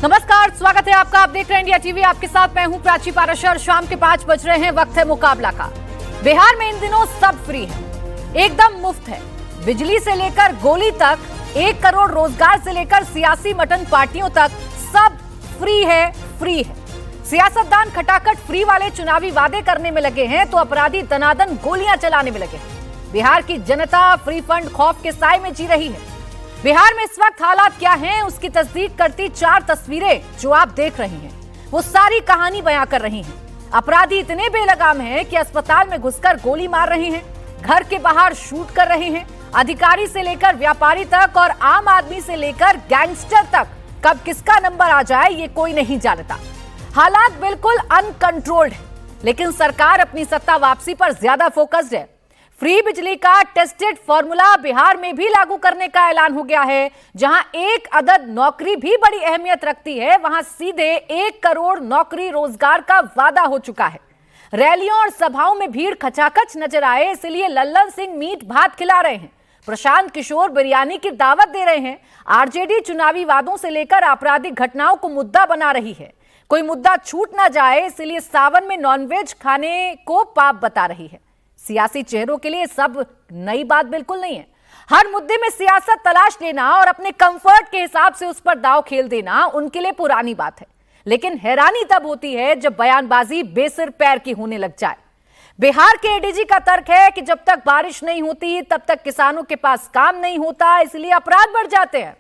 नमस्कार, स्वागत है आपका। आप देख रहे हैं इंडिया टीवी। आपके साथ मैं हूं प्राची पाराशर। शाम के 5 बज रहे हैं, वक्त है मुकाबला का। बिहार में इन दिनों सब फ्री है, एकदम मुफ्त है। बिजली से लेकर गोली तक, 1 करोड़ रोजगार से लेकर सियासी मटन पार्टियों तक सब फ्री है, फ्री है। सियासतदान खटाखट फ्री वाले चुनावी वादे करने में लगे हैं तो अपराधी दनादन गोलियां चलाने में लगे हैं। बिहार की जनता फ्री फंड खौफ के साए में जी रही है। बिहार में इस वक्त हालात क्या हैं, उसकी तस्दीक करती 4 तस्वीरें जो आप देख रहे हैं, वो सारी कहानी बयां कर रही हैं। अपराधी इतने बेलगाम हैं कि अस्पताल में घुसकर गोली मार रहे हैं, घर के बाहर शूट कर रहे हैं। अधिकारी से लेकर व्यापारी तक और आम आदमी से लेकर गैंगस्टर तक, कब किसका नंबर आ जाए ये कोई नहीं जानता। हालात बिल्कुल अनकंट्रोल्ड है, लेकिन सरकार अपनी सत्ता वापसी पर ज्यादा फोकस्ड है। फ्री बिजली का टेस्टेड फॉर्मूला बिहार में भी लागू करने का ऐलान हो गया है। जहां एक अदद नौकरी भी बड़ी अहमियत रखती है, वहां सीधे 1 करोड़ नौकरी रोजगार का वादा हो चुका है। रैलियों और सभाओं में भीड़ खचाखच नजर आए, इसलिए लल्लन सिंह मीट भात खिला रहे हैं, प्रशांत किशोर बिरयानी की दावत दे रहे हैं। आरजेडी चुनावी वादों से लेकर आपराधिक घटनाओं को मुद्दा बना रही है। कोई मुद्दा छूट ना जाए, इसलिए सावन में नॉनवेज खाने को पाप बता रही है। सियासी चेहरों के लिए सब नई बात बिल्कुल नहीं है। हर मुद्दे में सियासत तलाश लेना और अपने कंफर्ट के हिसाब से उस पर दांव खेल देना उनके लिए पुरानी बात है। लेकिन हैरानी तब होती है जब बयानबाजी बेसिर पैर की होने लग जाए। बिहार के एडीजी का तर्क है कि जब तक बारिश नहीं होती तब तक किसानों के पास काम नहीं होता, इसलिए अपराध बढ़ जाते हैं।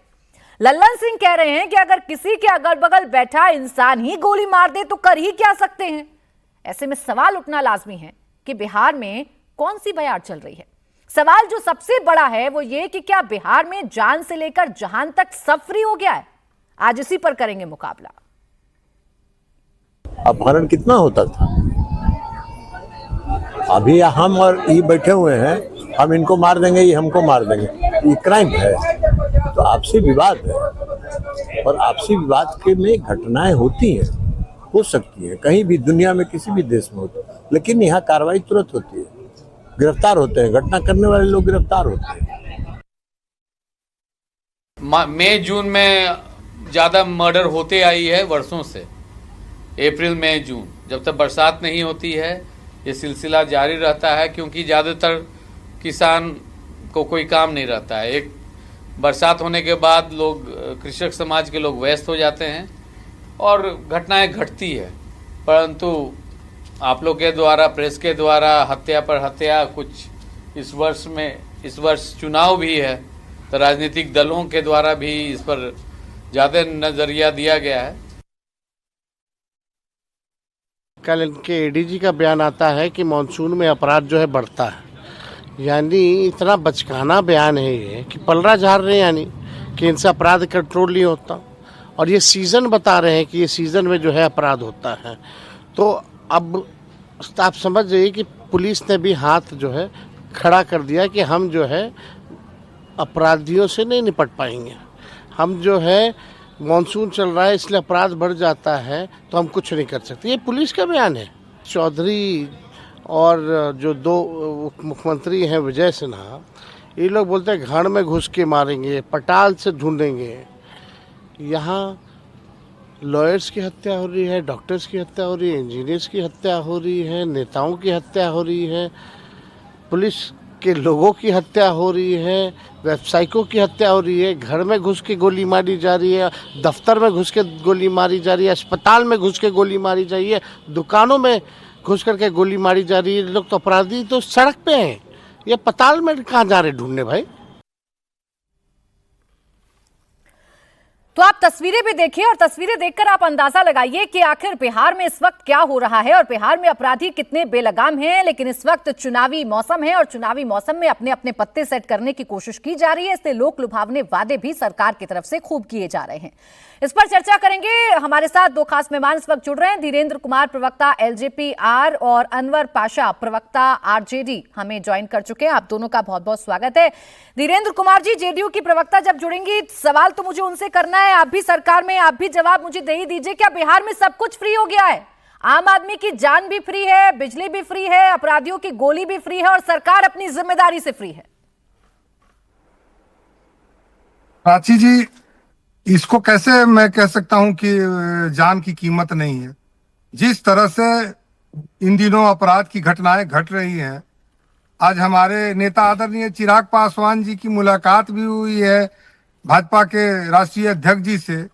लल्लन सिंह कह रहे हैं कि अगर किसी के अगल बगल बैठा इंसान ही गोली मार दे तो कर ही क्या सकते हैं। ऐसे में सवाल उठना लाजमी है कि बिहार में कौन सी बयार चल रही है। सवाल जो सबसे बड़ा है वो ये कि क्या बिहार में जान से लेकर जहान तक सब फ्री हो गया है। आज इसी पर करेंगे मुकाबला। अपहरण कितना होता था, अभी हम और ये बैठे हुए हैं, हम इनको मार देंगे, ये हमको मार देंगे, ये क्राइम है। तो आपसी विवाद है और आपसी विवाद के में घटनाएं होती हैं, हो सकती है कहीं भी दुनिया में किसी भी देश में होती है, लेकिन यहाँ कार्रवाई तुरंत होती है, गिरफ्तार होते हैं, घटना करने वाले लोग गिरफ्तार होते हैं। मई जून में ज़्यादा मर्डर होते आई है वर्षों से। अप्रैल मई जून जब तक बरसात नहीं होती है ये सिलसिला जारी रहता है, क्योंकि ज़्यादातर किसान को कोई काम नहीं रहता है। एक बरसात होने के बाद लोग, कृषक समाज के लोग व्यस्त हो जाते हैं और घटनाएं घटती है। परंतु आप लोग के द्वारा, प्रेस के द्वारा हत्या पर हत्या, कुछ इस वर्ष चुनाव भी है तो राजनीतिक दलों के द्वारा भी इस पर ज़्यादा नज़रिया दिया गया है। कल इनके एडीजी का बयान आता है कि मानसून में अपराध जो है बढ़ता है, यानी इतना बचकाना बयान है ये कि पलड़ा झाड़ रहे हैं, यानी कि इनसे अपराध कंट्रोल नहीं होता। और ये सीज़न बता रहे हैं कि ये सीज़न में जो है अपराध होता है। तो अब आप समझ जाइए कि पुलिस ने भी हाथ जो है खड़ा कर दिया कि हम जो है अपराधियों से नहीं निपट पाएंगे। हम जो है मानसून चल रहा है इसलिए अपराध बढ़ जाता है तो हम कुछ नहीं कर सकते। ये पुलिस का बयान है। चौधरी और जो 2 मुख्यमंत्री हैं विजय सिन्हा, ये लोग बोलते हैं घर में घुस के मारेंगे, पटाल से ढूंढेंगे। यहाँ लॉयर्स की हत्या हो रही है, डॉक्टर्स की हत्या हो रही है, इंजीनियर्स की हत्या हो रही है, नेताओं की हत्या हो रही है, पुलिस के लोगों की हत्या हो रही है, व्यवसायिकों की हत्या हो रही है, घर में घुस के गोली मारी जा रही है, दफ्तर में घुस के गोली मारी जा रही है, अस्पताल में घुस के गोली मारी जा रही है, दुकानों में घुस करके गोली मारी जा रही है। लोग तो अपराधी तो सड़क पे हैं, ये पताल में कहाँ जा रहे ढूंढने भाई। तो आप तस्वीरें भी देखिए और तस्वीरें देखकर आप अंदाजा लगाइए कि आखिर बिहार में इस वक्त क्या हो रहा है और बिहार में अपराधी कितने बेलगाम हैं। लेकिन इस वक्त चुनावी मौसम है और चुनावी मौसम में अपने अपने पत्ते सेट करने की कोशिश की जा रही है, इसलिए लोक लुभावने वादे भी सरकार की तरफ से खूब किए जा रहे हैं। इस पर चर्चा करेंगे। हमारे साथ 2 खास मेहमान इस वक्त जुड़ रहे हैं। धीरेन्द्र कुमार, प्रवक्ता एलजेपी-आर, और अनवर पाशा, प्रवक्ता आरजेडी, हमें ज्वाइन कर चुके हैं। आप दोनों का बहुत बहुत स्वागत है। धीरेन्द्र कुमार जी, जेडीयू की प्रवक्ता जब जुड़ेंगी, सवाल तो मुझे उनसे करना है। आप भी सरकार में, आप भी जवाब मुझे दे ही दीजिए। क्या बिहार में सब कुछ फ्री हो गया है? आम आदमी की जान भी फ्री है, बिजली भी फ्री है, अपराधियों की गोली भी फ्री है और सरकार अपनी जिम्मेदारी से फ्री है? प्राची जी, इसको कैसे मैं कह सकता हूं कि जान की कीमत नहीं है। जिस तरह से इन दिनों अपराध की घटनाएं घट रही हैं, आज हमारे नेता आदरणीय चिराग पासवान जी की मुलाकात भी हुई है भाजपा के राष्ट्रीय अध्यक्ष जी से,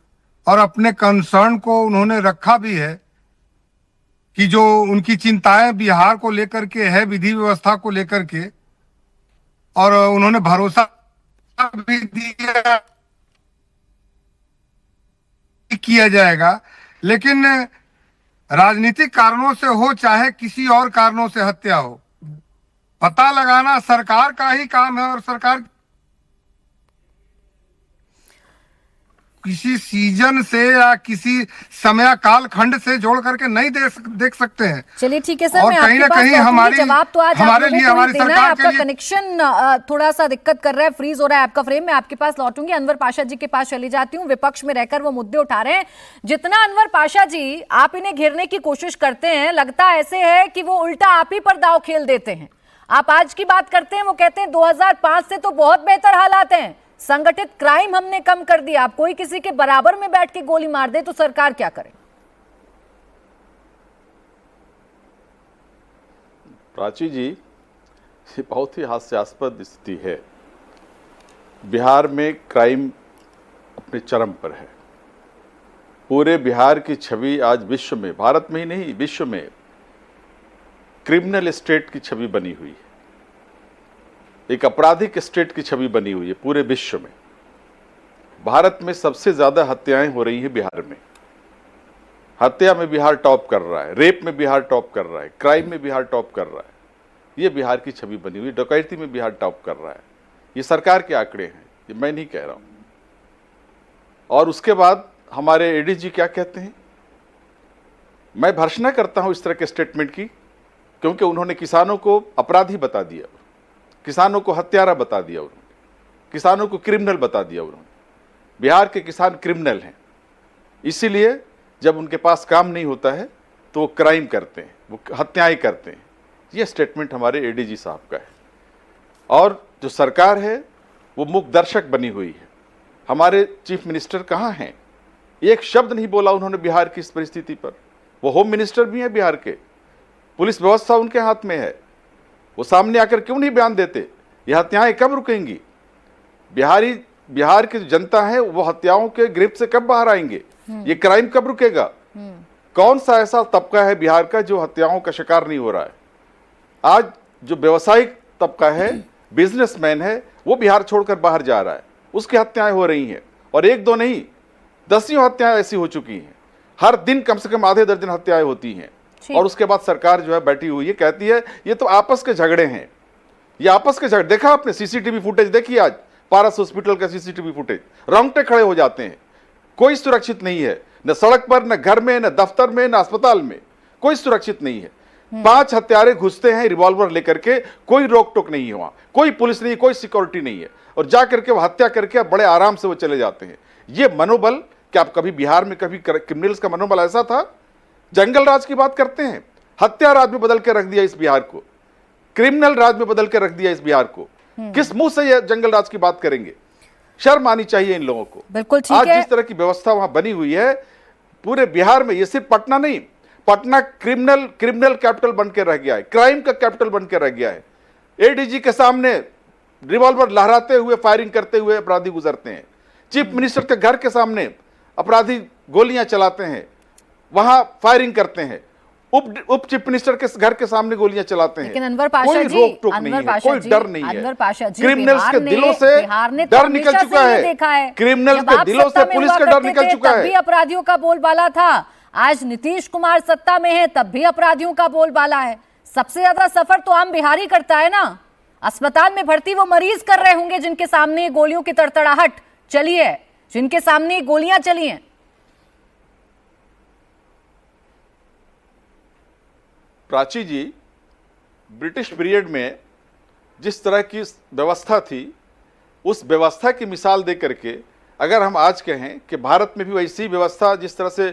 और अपने कंसर्न को उन्होंने रखा भी है कि जो उनकी चिंताएं बिहार को लेकर के है, विधि व्यवस्था को लेकर के, और उन्होंने भरोसा भी दिया किया जाएगा। लेकिन राजनीतिक कारणों से हो चाहे किसी और कारणों से हत्या हो, पता लगाना सरकार का ही काम है, और सरकार किसी सीजन से या किसी समय काल खंड से जोड़ करके नहीं देख सकते हैं। चलिए ठीक है सर, और मैं कहीं आपके ना कहीं पास हमारी जवाब तो आज हमारे लिए, हमारी देना है। सरकार आपका के लिए कनेक्शन थोड़ा सा दिक्कत कर रहा है, फ्रीज हो रहा है आपका फ्रेम। मैं आपके पास लौटूंगी, अनवर पाशा जी के पास चली जाती हूँ। विपक्ष में रहकर वो मुद्दे उठा रहे हैं। जितना अनवर पाशा जी आप इन्हें घेरने की कोशिश करते हैं, लगता ऐसे है कि वो उल्टा आप ही पर दांव खेल देते हैं। आप आज की बात करते हैं, वो कहते हैं 2005 से तो बहुत बेहतर हालात हैं, संगठित क्राइम हमने कम कर दिया। आप कोई किसी के बराबर में बैठ के गोली मार दे तो सरकार क्या करे? प्राची जी, ये बहुत ही हास्यास्पद स्थिति है। बिहार में क्राइम अपने चरम पर है। पूरे बिहार की छवि आज विश्व में, भारत में ही नहीं विश्व में क्रिमिनल स्टेट की छवि बनी हुई है, एक आपराधिक स्टेट की छवि बनी हुई है पूरे विश्व में। भारत में सबसे ज्यादा हत्याएं हो रही हैं बिहार में। हत्या में बिहार टॉप कर रहा है, रेप में बिहार टॉप कर रहा है, क्राइम में बिहार टॉप कर रहा है। ये बिहार की छवि बनी हुई। डकैती में बिहार टॉप कर रहा है। ये सरकार के आंकड़े हैं, ये मैं नहीं कह रहा हूं। और उसके बाद हमारे एडीजी क्या कहते हैं? मैं भर्त्सना करता हूं इस तरह के स्टेटमेंट की, क्योंकि उन्होंने किसानों को अपराधी बता दिया, किसानों को हत्यारा बता दिया, उन्होंने किसानों को क्रिमिनल बता दिया। उन्होंने बिहार के किसान क्रिमिनल हैं, इसीलिए जब उनके पास काम नहीं होता है तो वो क्राइम करते हैं, वो हत्याएं करते हैं। ये स्टेटमेंट हमारे एडीजी साहब का है। और जो सरकार है वो मूक दर्शक बनी हुई है। हमारे चीफ मिनिस्टर कहाँ हैं? एक शब्द नहीं बोला उन्होंने बिहार की इस परिस्थिति पर। वो होम मिनिस्टर भी हैं बिहार के, पुलिस व्यवस्था उनके हाथ में है। वो सामने आकर क्यों नहीं बयान देते? ये हत्याएं कब रुकेंगी? बिहार की जो जनता है वो हत्याओं के गिरफ्त से कब बाहर आएंगे? ये क्राइम कब रुकेगा? कौन सा ऐसा तबका है बिहार का जो हत्याओं का शिकार नहीं हो रहा है? आज जो व्यवसायिक तबका है, बिजनेसमैन है, वो बिहार छोड़कर बाहर जा रहा है, उसकी हत्याएं हो रही हैं। और एक दो नहीं, दसियों हत्याएं ऐसी हो चुकी हैं। हर दिन कम से कम आधे दर्जन हत्याएं होती हैं। और उसके बाद सरकार जो है बैठी हुई है, कहती है ये तो आपस के झगड़े हैं। ये आपस के झगड़े, देखा आपने सीसीटीवी फुटेज देखी? आज पारस हॉस्पिटल का सीसीटीवी फुटेज, रोंगटे खड़े हो जाते हैं। कोई सुरक्षित नहीं है, न सड़क पर, न घर में, न दफ्तर में, न अस्पताल में, कोई सुरक्षित नहीं है। 5 हत्यारे घुसते हैं रिवॉल्वर लेकर के, कोई रोक टोक नहीं है, वहां कोई पुलिस नहीं, कोई सिक्योरिटी नहीं है, और जा करके वो हत्या करके बड़े आराम से वो चले जाते हैं। ये मनोबल, क्या आप कभी बिहार में कभी क्रिमिनल्स का मनोबल ऐसा था? जंगल राज की बात करते हैं, हत्या राज में बदल के रख दिया इस बिहार को, क्रिमिनल राज में बदल के रख दिया इस बिहार को। किस मुंह से ये जंगल राज की बात करेंगे? शर्म आनी चाहिए इन लोगों को। बिल्कुल ठीक आज है। जिस तरह की व्यवस्था वहां बनी हुई है पूरे बिहार में, ये सिर्फ पटना नहीं, पटना क्रिमिनल कैपिटल बन के रह गया है, क्राइम का कैपिटल बन के रह गया है। एडीजी के सामने रिवॉल्वर लहराते हुए, फायरिंग करते हुए अपराधी गुजरते हैं। चीफ मिनिस्टर के घर के सामने अपराधी गोलियां चलाते हैं, वहां फायरिंग करते हैं। उप चीफ मिनिस्टर के घर के सामने गोलियां चलाते हैं। लेकिन अनवर पाशा कोई जी, रोक टोक नहीं है, कोई डर नहीं है। अनवर पाशा जी, क्रिमिनल्स के दिलों से डर निकल चुका है। क्रिमिनल्स के दिलों से पुलिस का डर निकल चुका है। तब भी अपराधियों का बोलबाला था। आज नीतीश कुमार सत्ता में है, तब भी अपराधियों का बोलबाला है। सबसे ज्यादा सफर तो आम बिहारी करता है ना। अस्पताल में भर्ती वो मरीज कर रहे होंगे जिनके सामने गोलियों की तड़तड़ाहट चली है, जिनके सामने गोलियां चली हैं। प्राची जी, ब्रिटिश पीरियड में जिस तरह की व्यवस्था थी, उस व्यवस्था की मिसाल दे करके अगर हम आज कहें कि भारत में भी वैसी व्यवस्था, जिस तरह से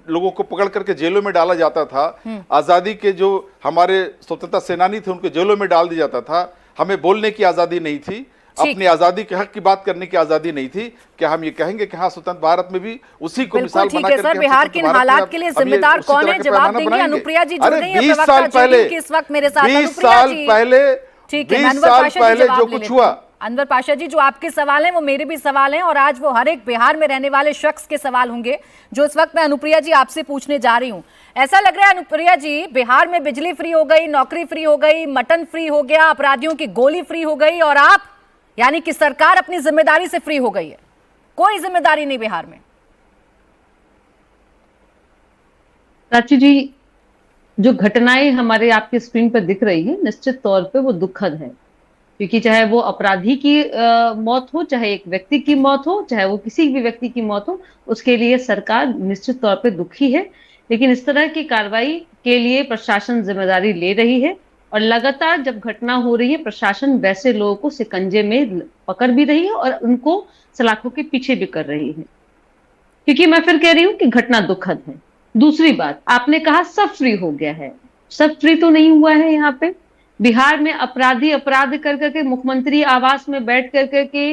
लोगों को पकड़ करके जेलों में डाला जाता था, आज़ादी के जो हमारे स्वतंत्रता सेनानी थे उनको जेलों में डाल दिया जाता था, हमें बोलने की आज़ादी नहीं थी, ठीक। अपनी आजादी के हक की बात करने की आजादी नहीं थी। क्या हम ये कहेंगे कि हाँ स्वतंत्र भारत में भी उसी को बिल्कुल मिसाल ठीक बना है करके सर, हम बिहार स्वतंत्र के इन भारत में हालात के लिए अब ये जिम्मेदार उसी कौन तरह है? के जवाब पैमाना देंगे। बनाएंगे। अनुप्रिया जी जुड़ अरे गई हैं, 20 प्रवक्ता साल पहले, जेडीयू की इस वक्त मेरे साथ। 20 अनुप्रिया साल जी पहले, ठीक है, 20 अनवर साल पाशा जी पहले जवाब जो ले कुछ लेते हुआ, हैं। अनवर पाशा जी, जो आपके सवाल हैं वो मेरे भी सवाल हैं, और आज वो हर एक बिहार में रहने वाले शख्स के सवाल होंगे जो इस वक्त मैं अनुप्रिया जी आपसे पूछने जा रही हूं। ऐसा लग रहा है अनुप्रिया जी, बिहार में बिजली फ्री हो गई, नौकरी फ्री हो गई, मटन फ्री हो गया, अपराधियों की गोली फ्री हो गई, और आप यानी कि सरकार अपनी जिम्मेदारी से फ्री हो गई है। कोई जिम्मेदारी नहीं बिहार में। प्राची जी, जो घटनाएं हमारे आपके स्क्रीन पर दिख रही हैं, निश्चित तौर पे वो दुखद है, क्योंकि चाहे वो अपराधी की मौत हो, चाहे एक व्यक्ति की मौत हो, चाहे वो किसी भी व्यक्ति की मौत हो, उसके लिए सरकार निश्चित तौर पे दुखी है। लेकिन इस तरह की कार्रवाई के लिए प्रशासन जिम्मेदारी ले रही है, और लगातार जब घटना हो रही है प्रशासन वैसे लोगों को शिकंजे में पकड़ भी रही है और उनको सलाखों के पीछे भी कर रही है। क्योंकि मैं फिर कह रही हूँ कि घटना दुखद है। दूसरी बात, आपने कहा सब फ्री हो गया है। सब फ्री तो नहीं हुआ है। यहाँ पे बिहार में अपराधी अपराध कर करके मुख्यमंत्री आवास में बैठ कर करके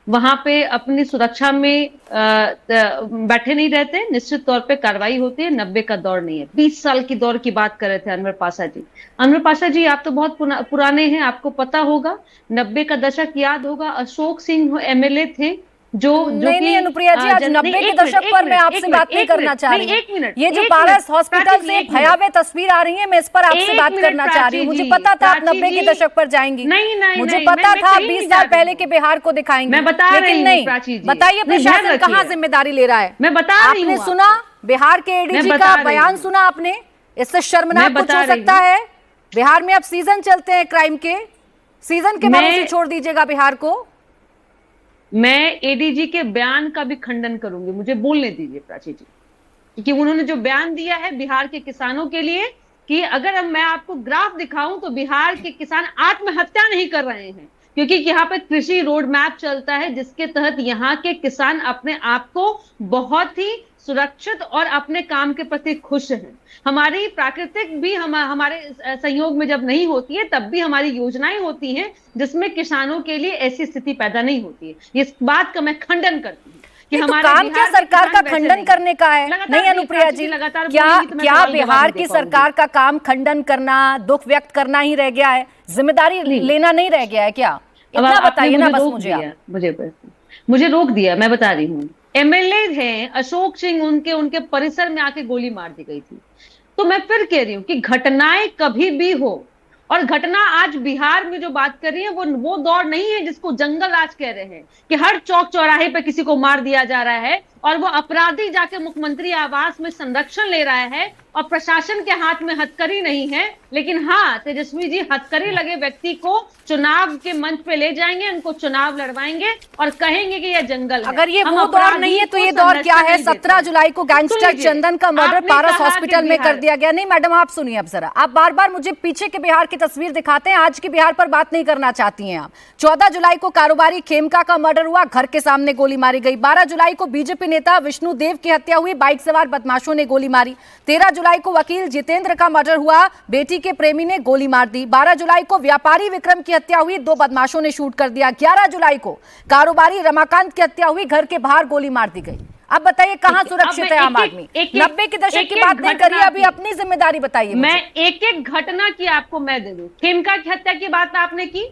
वहां पे अपनी सुरक्षा में बैठे नहीं रहते। निश्चित तौर पे कार्रवाई होती है। 90 का दौर नहीं है, 20 साल की दौर की बात कर रहे थे अनवर पाशा जी। अनवर पाशा जी, आप तो बहुत पुराने हैं, आपको पता होगा, 90 का दशक याद होगा। अशोक सिंह एमएलए थे जो नहीं अनुप्रिया जी, आज 90 के दशक पर मैं आपसे बात नहीं करना चाह रही हूँ। ये जो पारस हॉस्पिटल से भयावह तस्वीर आ रही है, मैं इस पर आपसे बात करना चाह रही हूँ। मुझे पता था आप 90 के दशक पर जाएंगी, मुझे पता था आप 20 साल पहले के बिहार को दिखाएंगे, मैं बता रही हूँ नहीं। बताइए प्रशासन कहाँ जिम्मेदारी ले रहा है? मैं बता रही हूँ। आपने सुना बिहार के एडीजी का बयान, सुना आपने? इससे शर्मनाक कुछ हो सकता है? बिहार में अब सीजन चलते हैं क्राइम के, सीजन के भरोसे छोड़ दीजिएगा बिहार को। मैं एडीजी के बयान का भी खंडन करूंगी, मुझे बोलने दीजिए प्राची जी, क्योंकि उन्होंने जो बयान दिया है बिहार के किसानों के लिए, कि अगर मैं आपको ग्राफ दिखाऊं तो बिहार के किसान आत्महत्या नहीं कर रहे हैं, क्योंकि यहाँ पे कृषि रोड मैप चलता है जिसके तहत यहाँ के किसान अपने आप को बहुत ही सुरक्षित और अपने काम के प्रति खुश हैं। हमारी प्राकृतिक भी हमारे संयोग में जब नहीं होती है तब भी हमारी योजनाएं होती हैं जिसमें किसानों के लिए ऐसी स्थिति पैदा नहीं होती है। इस बात का मैं खंडन करती हूँ कि हमारे काम क्या सरकार का खंडन करने का है? नहीं अनुप्रिया जी, क्या बिहार की सरकार का काम खंडन करना, दुख व्यक्त करना ही रह गया है? जिम्मेदारी लेना नहीं रह गया है क्या? इतना बताइए ना बस मुझे रोक दिया, मैं बता रही हूँ। एमएलए हैं अशोक सिंह, उनके परिसर में आके गोली मार दी गई थी। तो मैं फिर कह रही हूँ कि घटनाएं कभी भी हो, और घटना आज बिहार में जो बात कर रही है वो दौर नहीं है जिसको जंगल राज कह रहे हैं, कि हर चौक चौराहे पे किसी को मार दिया जा रहा है और वो अपराधी जाके मुख्यमंत्री आवास में संरक्षण ले रहा है और प्रशासन के हाथ में हथकड़ी नहीं है। लेकिन हाँ, तेजस्वी जी हथकड़ी लगे व्यक्ति को चुनाव के मंच पे ले जाएंगे, उनको चुनाव लड़वाएंगे और कहेंगे कि यह जंगल है। अगर ये वो दौर नहीं है तो ये दौर क्या है? 17 जुलाई को गैंगस्टर चंदन का मर्डर पारस हॉस्पिटल में कर दिया गया। नहीं मैडम, आप सुनिए अब जरा, आप बार बार मुझे पीछे के बिहार की तस्वीर दिखाते हैं, आज के बिहार पर बात नहीं करना चाहती हैं आप। 14 जुलाई को कारोबारी खेमका का मर्डर हुआ, घर के सामने गोली मारी गई। 12 जुलाई को बीजेपी नेता विष्णुदेव की हत्या हुई, बाइक सवार बदमाशों ने गोली मारी। 13 जुलाई को वकील जितेंद्र का मर्डर हुआ, बेटी के प्रेमी ने गोली मार दी। 12 जुलाई को व्यापारी विक्रम की हत्या हुई, 2 बदमाशों ने शूट कर दिया। 11 जुलाई को कारोबारी रमाकांत की हत्या हुई, घर के बाहर गोली मार दी गई। अब बताइए कहां सुरक्षित है आम आदमी? 90 के दशक की बात नहीं करिए, अभी अपनी जिम्मेदारी बताइए। मैं एक एक घटना की आपको मैं दे दूं। खेमका की हत्या की बात आपने की,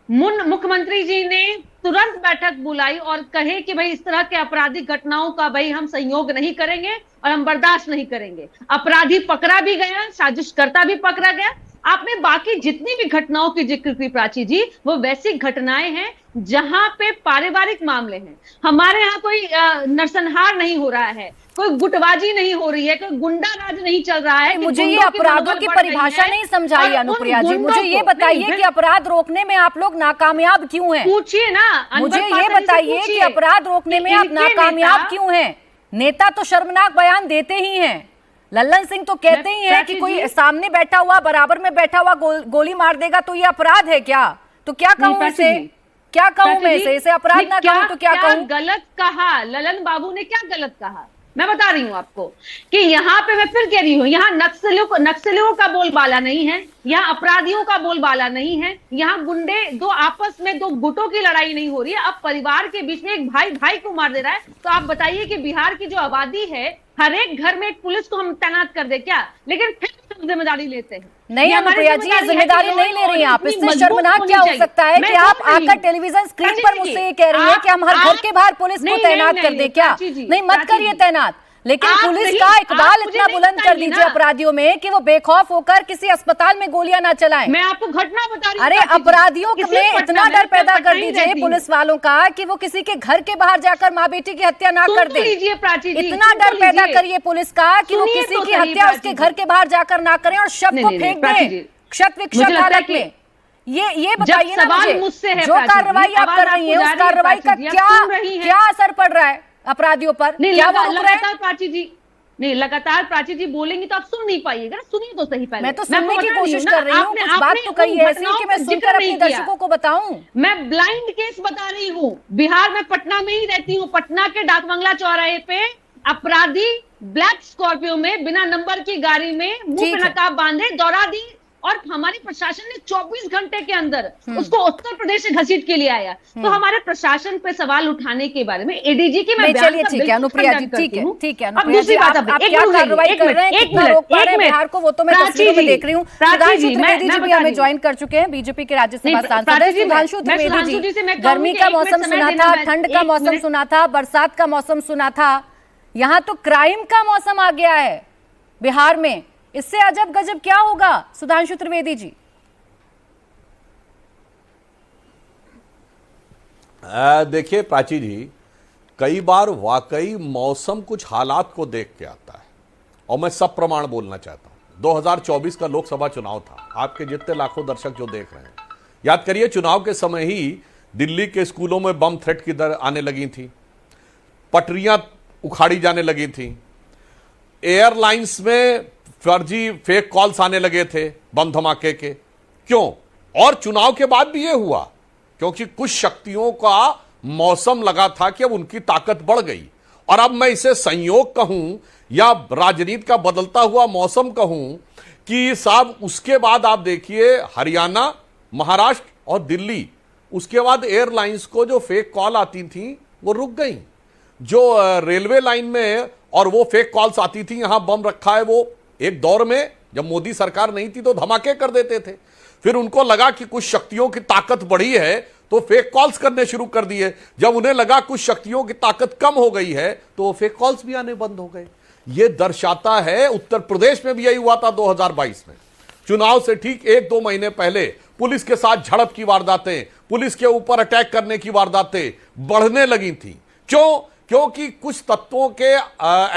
मुख्यमंत्री जी ने तुरंत बैठक बुलाई और कहे कि भाई इस तरह के आपराधिक घटनाओं का भाई हम संयोग नहीं करेंगे और हम बर्दाश्त नहीं करेंगे। अपराधी पकड़ा भी गया, साजिशकर्ता भी पकड़ा गया। आपने बाकी जितनी भी घटनाओं की जिक्र की प्राची जी, वो वैसी घटनाएं हैं जहां पे पारिवारिक मामले हैं। हमारे यहाँ कोई नरसंहार नहीं हो रहा है, कोई गुटबाजी नहीं हो रही है, कोई गुंडा राज नहीं चल रहा है। मुझे ये अपराधों की परिभाषा नहीं समझाई अनुप्रिया जी, मुझे ये बताइए कि अपराध रोकने में आप लोग नाकामयाब क्यों हैं? पूछिए ना, मुझे ये बताइए कि अपराध रोकने में आप नाकामयाब क्यों हैं? नेता तो शर्मनाक बयान देते ही हैं, लल्लन सिंह तो कहते ही हैं कि कोई सामने बैठा हुआ, बराबर में बैठा हुआ गोली मार देगा तो ये अपराध है क्या? तो क्या कहूं इसे, क्या कहूं मैं इसे अपराध ना कहूं तो क्या कहूं? गलत कहा ललन बाबू ने, क्या गलत कहा? मैं बता रही हूं आपको कि यहाँ पे मैं फिर कह रही हूँ, यहाँ नक्सलियों का बोलबाला नहीं है, यहाँ अपराधियों का बोलबाला नहीं है, यहाँ गुंडे दो आपस में दो गुटों की लड़ाई नहीं हो रही है। अब परिवार के बीच में एक भाई भाई को मार दे रहा है, तो आप बताइए कि बिहार की जो आबादी है, हर एक घर में एक पुलिस को हम तैनात कर दे क्या? लेकिन फिर हम जिम्मेदारी लेते हैं। नहीं अनुप्रिया जी, ये जिम्मेदारी नहीं ले रही हैं आप। इससे शर्मनाक क्या हो सकता है कि आप आकर टेलीविजन स्क्रीन पर मुझसे ये कह रही है कि हम हर घर के बाहर पुलिस को तैनात कर दे क्या? नहीं, मत करिए तैनात, लेकिन पुलिस का इकबाल इतना बुलंद कर दीजिए अपराधियों में कि वो बेखौफ होकर किसी अस्पताल में गोलियां ना चलाएं। मैं आपको घटना बता रही हूं। अरे अपराधियों में इतना डर पैदा कर दीजिए पुलिस वालों का कि वो किसी के घर के बाहर जाकर माँ बेटी की हत्या ना कर दे। इतना डर पैदा करिए पुलिस का कि वो किसी की हत्या उसके घर के बाहर जाकर ना करें और शव को फेंक दें क्षत विक्षत हालत में। ये बताइए ना मुझे, जो कार्रवाई आप कर रही हैं उस कार्रवाई का क्या असर पड़ रहा है अपराधियों पर? क्या वो रुक रहे हैं? प्राची जी नहीं, लगातार प्राची जी बोलेंगी तो आप सुन नहीं पाइएगा। सुनिए तो सही पहले। मैं तो सुनने की कोशिश कर रही हूँ, कुछ बात तो कही है ऐसी कि मैं सुनकर अपने दर्शकों को बताऊं। मैं ब्लाइंड केस बता रही हूँ। बिहार में पटना में ही रहती हूँ। पटना के डाकबंगला चौराहे पे अपराधी ब्लैक स्कॉर्पियो में बिना नंबर की गाड़ी में मुंह पे नकाब बांधे दौड़ा दी, और हमारे प्रशासन ने 24 घंटे के अंदर उसको उत्तर प्रदेश से घसीट के लिए आया। तो हमारे प्रशासन पे सवाल उठाने के बारे में एडीजी की मैं चलिए ठीक है अनुप्रिया जी, ठीक है अनुप्रिया जी, आप क्या कार्रवाई कर रहे हैं, कितना रोक पा रहे हैं बिहार को, वो तो मैं तस्वीरों में देख रही हूँ। सुधांशु त्रिवेदी जी भी हमें ज्वाइन कर चुके हैं, बीजेपी के राज्यसभा सांसद हैं। सुधांशु त्रिवेदी जी, गर्मी का मौसम सुना था, ठंड का मौसम सुना था, बरसात का मौसम सुना था, यहाँ तो क्राइम का मौसम आ गया है बिहार में। इससे अजब गजब क्या होगा सुधांशु त्रिवेदी जी? देखिए प्राची जी, कई बार वाकई मौसम कुछ हालात को देख के आता है, और मैं सब प्रमाण बोलना चाहता हूं। 2024 का लोकसभा चुनाव था, आपके जितने लाखों दर्शक जो देख रहे हैं, याद करिए चुनाव के समय ही दिल्ली के स्कूलों में बम थ्रेट की दर आने लगी थी, पटरियां उखाड़ी जाने लगी थी, एयरलाइंस में फर्जी फेक कॉल्स आने लगे थे बम धमाके के। क्यों? और चुनाव के बाद भी यह हुआ क्योंकि कुछ शक्तियों का मौसम लगा था कि अब उनकी ताकत बढ़ गई। और अब मैं इसे संयोग कहूं या राजनीति का बदलता हुआ मौसम कहूं कि साहब उसके बाद आप देखिए हरियाणा, महाराष्ट्र और दिल्ली, उसके बाद एयरलाइंस को जो फेक कॉल आती थी वो रुक गई। जो रेलवे लाइन में और वो फेक कॉल्स आती थी यहां बम रखा है, वो एक दौर में जब मोदी सरकार नहीं थी तो धमाके कर देते थे। फिर उनको लगा कि कुछ शक्तियों की ताकत बढ़ी है तो फेक कॉल्स करने शुरू कर दिए। जब उन्हें लगा कुछ शक्तियों की ताकत कम हो गई है तो फेक कॉल्स भी आने बंद हो गए। यह दर्शाता है, उत्तर प्रदेश में भी यही हुआ था 2022 में, चुनाव से ठीक 1-2 महीने पहले पुलिस के साथ झड़प की वारदातें, पुलिस के ऊपर अटैक करने की वारदातें बढ़ने लगी थी। क्यों? क्योंकि कुछ तत्वों के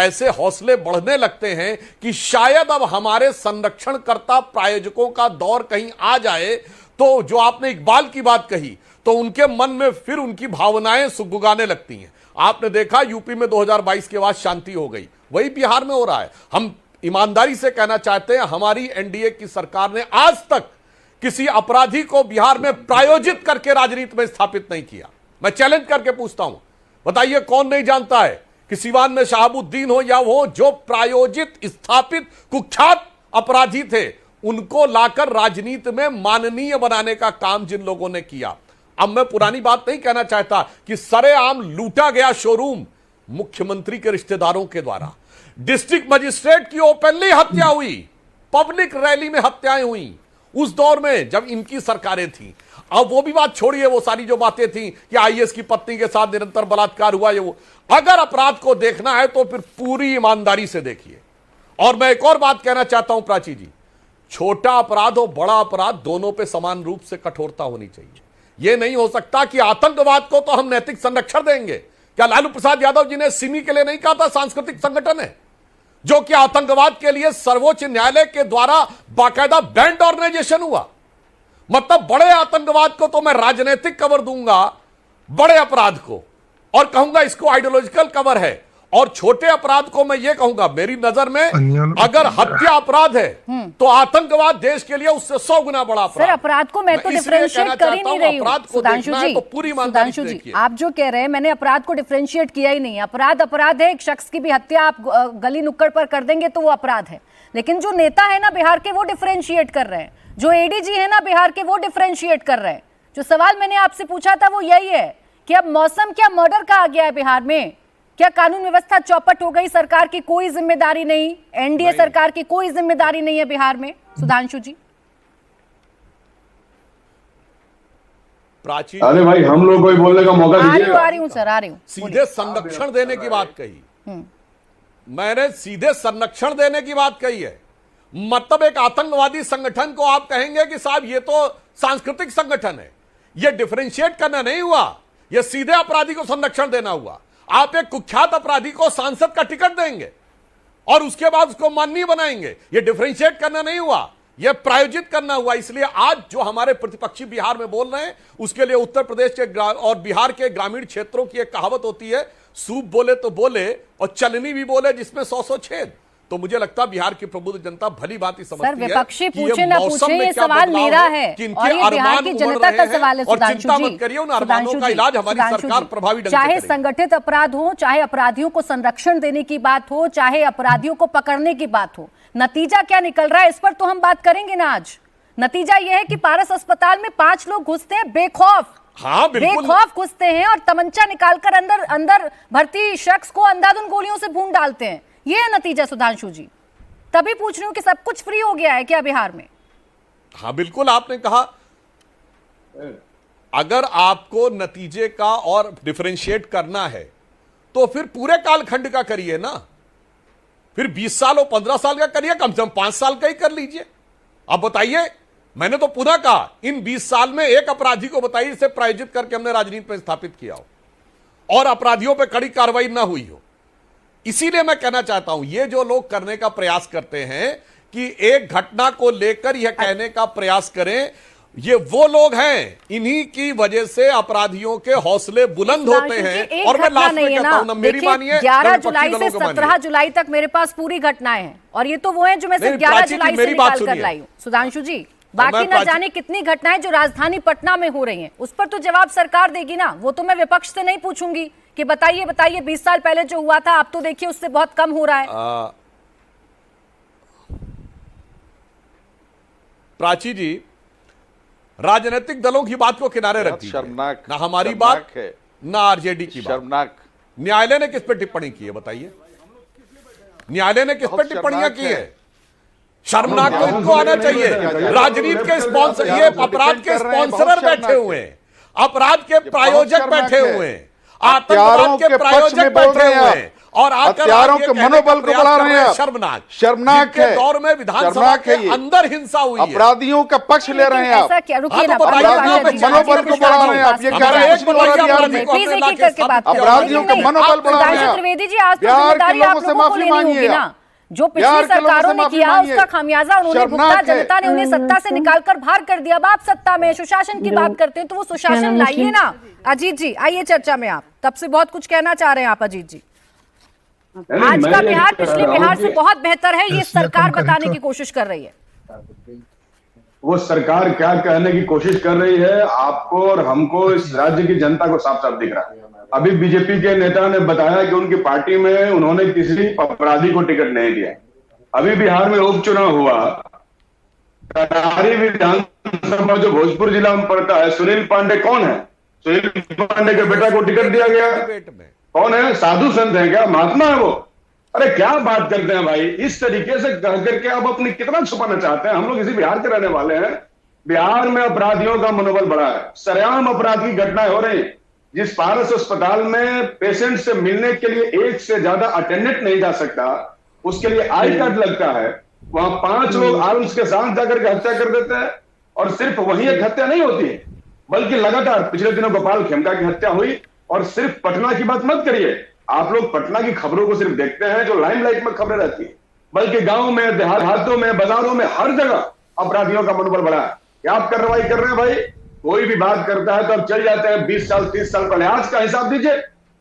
ऐसे हौसले बढ़ने लगते हैं कि शायद अब हमारे संरक्षणकर्ता प्रायोजकों का दौर कहीं आ जाए। तो जो आपने इकबाल की बात कही, तो उनके मन में फिर उनकी भावनाएं सुगुगाने लगती हैं। आपने देखा यूपी में 2022 के बाद शांति हो गई, वही बिहार में हो रहा है। हम ईमानदारी से कहना चाहते हैं, हमारी एनडीए की सरकार ने आज तक किसी अपराधी को बिहार में प्रायोजित करके राजनीति में स्थापित नहीं किया। मैं चैलेंज करके पूछता हूं, बताइए कौन नहीं जानता है कि सिवान में शहाबुद्दीन हो या वो जो प्रायोजित स्थापित कुख्यात अपराधी थे, उनको लाकर राजनीति में माननीय बनाने का काम जिन लोगों ने किया। अब मैं पुरानी बात नहीं कहना चाहता कि सरेआम लूटा गया शोरूम मुख्यमंत्री के रिश्तेदारों के द्वारा, डिस्ट्रिक्ट मजिस्ट्रेट की ओपनली हत्या हुई, पब्लिक रैली में हत्याएं हुई उस दौर में जब इनकी सरकारें थी। अब वो भी बात छोड़िए, वो सारी जो बातें थी कि आईएएस की पत्नी के साथ निरंतर बलात्कार हुआ, ये वो। अगर अपराध को देखना है तो फिर पूरी ईमानदारी से देखिए। और मैं एक और बात कहना चाहता हूं प्राची जी, छोटा अपराध हो बड़ा अपराध, दोनों पे समान रूप से कठोरता होनी चाहिए। यह नहीं हो सकता कि आतंकवाद को तो हम नैतिक संरक्षण देंगे। क्या लालू प्रसाद यादव जी ने सिमी के लिए नहीं कहा था सांस्कृतिक संगठन है, जो कि आतंकवाद के लिए सर्वोच्च न्यायालय के द्वारा बाकायदा बैंड ऑर्गेनाइजेशन हुआ। मतलब बड़े आतंकवाद को तो मैं राजनीतिक कवर दूंगा, बड़े अपराध को और कहूंगा इसको आइडियोलॉजिकल कवर है, और छोटे अपराध को मैं ये कहूंगा, मेरी नजर में अन्योन- अगर हत्या अपराध है तो आतंकवाद देश के लिए उससे 100 गुना बड़ा अपराध। सर अपराध को मैं तो इसलिए डिफरेंशिएट कहना कर ही चाहता नहीं हूं, रही हूँ अपराध को सुधांशु देखना है जी। तो पूरी ईमानदारी सुधांशु से जी देखिए। आप जो कह रहे हैं, मैंने अपराध को डिफरेंशिएट किया ही नहीं। अपराध अपराध है। एक शख्स की भी हत्या आप गली नुक्कड़ पर कर देंगे तो वो अपराध है। लेकिन जो नेता है ना बिहार के, वो डिफरेंशिएट कर रहे हैं। जो एडीजी है ना बिहार के, वो डिफरेंशिएट कर रहे हैं। जो सवाल मैंने आपसे पूछा था वो यही है कि अब मौसम क्या मर्डर का आ गया है बिहार में? क्या कानून व्यवस्था चौपट हो गई? सरकार की कोई जिम्मेदारी नहीं, एनडीए सरकार की कोई जिम्मेदारी नहीं है बिहार में? सुधांशु जी प्राची, अरे भाई हम लोग को भी बोलने का मौका दीजिए। आ रही हूँ सर, आ रही हूँ। सीधे संरक्षण देने की बात कही, मैंने सीधे संरक्षण देने की बात कही है। मतलब एक आतंकवादी संगठन को आप कहेंगे कि साहब ये तो सांस्कृतिक संगठन है, ये डिफरेंशिएट करना नहीं हुआ, ये सीधे अपराधी को संरक्षण देना हुआ। आप एक कुख्यात अपराधी को सांसद का टिकट देंगे और उसके बाद उसको माननीय बनाएंगे, ये डिफरेंशिएट करना नहीं हुआ, यह प्रायोजित करना हुआ। इसलिए आज जो हमारे प्रतिपक्षी बिहार में बोल रहे हैं, उसके लिए उत्तर प्रदेश के और बिहार के ग्रामीण क्षेत्रों की एक कहावत होती है, सूप बोले तो बोले और चलनी भी बोले जिसमें 100 छेद। तो मुझे लगता है बिहार की प्रबुद्ध जनता भली भांति समझती है। सर विपक्षी कि ये पूछे ना मौसम पूछे, में ये क्या सवाल बदलाव मेरा है किनके और ये बिहार अरमान की उमड़ जनता रहे का हैं, सवाल है। और सुधांशु चिंता जी, मत करिए, उन अरमानों का इलाज हमारी सुधांशु सरकार जी, प्रभावी ढंग से चाहे करेगी। संगठित अपराध हो, चाहे अपराधियों को संरक्षण देने की बात हो, चाहे अपराधियों को पकड़ने की बात हो, नतीजा क्या निकल रहा है इस पर तो हम बात करेंगे ना आज। नतीजा यह है कि पारस अस्पताल में 5 लोग घुसते हैं बेखौफ। हाँ बिल्कुल, बेखौफ घुसते हैं और तमंचा निकालकर अंदर भर्ती शख्स को अंधाधुंध गोलियों से भून डालते हैं। ये है नतीजा सुधांशु जी। तभी पूछ रही हूँ कि सब कुछ फ्री हो गया है क्या बिहार में? हाँ बिल्कुल, आपने कहा अगर आपको नतीजे का और डिफरेंशिएट करना है तो फिर पूरे कालखंड का करिए ना, फिर 20 साल और 15 साल का करिए, कम से कम 5 साल का ही कर लीजिए। अब बताइए, मैंने तो पुनः कहा इन 20 साल में एक अपराधी को बताइए इसे प्रायोजित करके हमने राजनीति में स्थापित किया हो और अपराधियों पर कड़ी कार्रवाई ना हुई हो। इसीलिए मैं कहना चाहता हूं, ये जो लोग करने का प्रयास करते हैं कि एक घटना को लेकर यह कहने का प्रयास करें, ये वो लोग हैं, इन्हीं की वजह से अपराधियों के हौसले बुलंद होते हैं। और मैं लास्ट में कहता हूं ना, मेरी मानिए, 11 जुलाई से 17 जुलाई तक मेरे पास पूरी घटनाएं हैं और ये तो वो हैं जो मैं सिर्फ 11 जुलाई से निकाल कर लाई हूं। सुधांशु जी, बाकी न जाने कितनी घटनाएं जो राजधानी पटना में हो रही हैं, उस पर तो जवाब सरकार देगी ना। वो तो मैं विपक्ष से नहीं पूछूंगी कि बताइए 20 साल पहले जो हुआ था, आप तो देखिए उससे बहुत कम हो रहा है। प्राची जी, राजनीतिक दलों की बात को किनारे रख दीजिए, शर्मनाक, ना हमारी शर्मनाक बात है, ना आरजेडी की बात। शर्मनाक। न्यायालय ने किस पर टिप्पणी की है बताइए? न्यायालय ने किस पर टिप्पणियां की है? शर्मनाक तो इनको आना चाहिए। राजनीति के स्पॉन्सर, ये अपराध के स्पॉन्सरर बैठे हुए हैं, अपराध के प्रायोजक बैठे हुए हैं, आतंकवाद के प्रायोजक बैठे हुए हैं और हत्यारों के मनोबल को बढ़ा रहे हैं। शर्मनाक, शर्मनाक है। दौर में विधानसभा के अंदर हिंसा हुई है, अपराधियों का पक्ष ले रहे हैं आप। ऐसा क्या, रुकिए ना, अपराधियों के मनोबल को बढ़ा रहे हैं आप। ये कह रहे हैं प्लीज एक एक करके बात करें। अपराधियों का मनोबल बढ़ा रहे हैं। त्रिवेदी जी, आज तो बिहार के जिम्मेदारी आप लोगों से लोगों को माफी लेनी मांगिए होगी ना। जो पिछली सरकारों ने किया उसका खामियाजा उन्होंने भुगता, जनता ने उन्हें सत्ता से निकालकर बाहर कर दिया। अब आप सत्ता में सुशासन की बात करते हैं तो वो सुशासन लाइए ना। अजीत जी आइए चर्चा में, आप तब से बहुत कुछ कहना चाह रहे हैं आप अजीत जी। आज का बिहार पिछले बिहार से बहुत बेहतर है, ये सरकार बताने की कोशिश कर रही है। वो सरकार क्या कहने की कोशिश कर रही है, आपको और हमको, इस राज्य की जनता को साफ साफ दिख रहा है। अभी बीजेपी के नेता ने बताया कि उनकी पार्टी में उन्होंने किसी अपराधी को टिकट नहीं दिया। अभी बिहार में उपचुनाव हुआ, विधानसभा जो भोजपुर जिला में पड़ता है, सुनील पांडे कौन है? सुनील पांडे के बेटा को टिकट दिया गया। कौन है? साधु संत है क्या? महात्मा है वो? अरे क्या बात करते हैं भाई, इस तरीके से कह करके आप अपनी कितना छुपाना चाहते हैं? हम लोग इसी बिहार के रहने वाले हैं। बिहार में अपराधियों का मनोबल बढ़ा है, सरेआम अपराध की घटनाएं हो रही। जिस पारस अस्पताल में पेशेंट से मिलने के लिए एक से ज्यादा अटेंडेंट नहीं जा सकता, उसके लिए आई कार्ड लगता है, वहां 5 लोग आर्म्स के साथ जाकर के हत्या कर देते हैं। और सिर्फ वही एक हत्या नहीं होती है, बल्कि लगातार पिछले दिनों गोपाल खेमका की हत्या हुई। और सिर्फ पटना की बात मत करिए, आप लोग पटना की खबरों को सिर्फ देखते हैं जो लाइमलाइट में खबरें रहती है, बल्कि गांव में, देहातों में, बाजारों में, हर जगह अपराधियों का मनोबल बढ़ा है। क्या आप कार्रवाई कर रहे हैं भाई? कोई भी बात करता है तो अब चल जाते हैं 20 साल 30 साल पहले। आज का हिसाब दीजिए,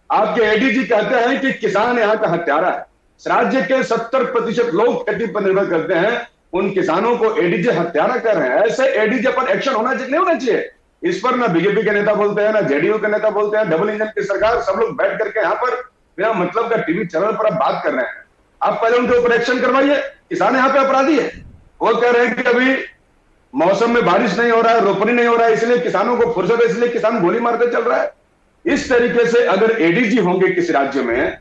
आपके एडीजी कहते हैं कि किसान यहाँ का हत्यारा है। इस राज्य के 70% लोग खेती पर निर्भर करते हैं, उन किसानों को एडीजी हत्यारा कर रहे हैं। ऐसे एडीजी पर एक्शन होना चाहिए, नहीं होना चाहिए। इस पर ना बीजेपी के नेता बोलते हैं, ना जेडीयू के नेता बोलते हैं। डबल इंजन की सरकार, सब लोग बैठ करके यहाँ पर बिना मतलब का टीवी चैनल पर आप बात कर रहे हैं। आप पहले उनके ऊपर एक्शन करवाइए। किसान यहाँ पे अपराधी है। वो कह रहे हैं कि अभी मौसम में बारिश नहीं हो रहा है, रोपनी नहीं हो रहा है, इसलिए किसानों को फुर्सत है, इसलिए किसान गोली मारते चल रहा है। इस तरीके से अगर एडीजी होंगे किसी राज्य में,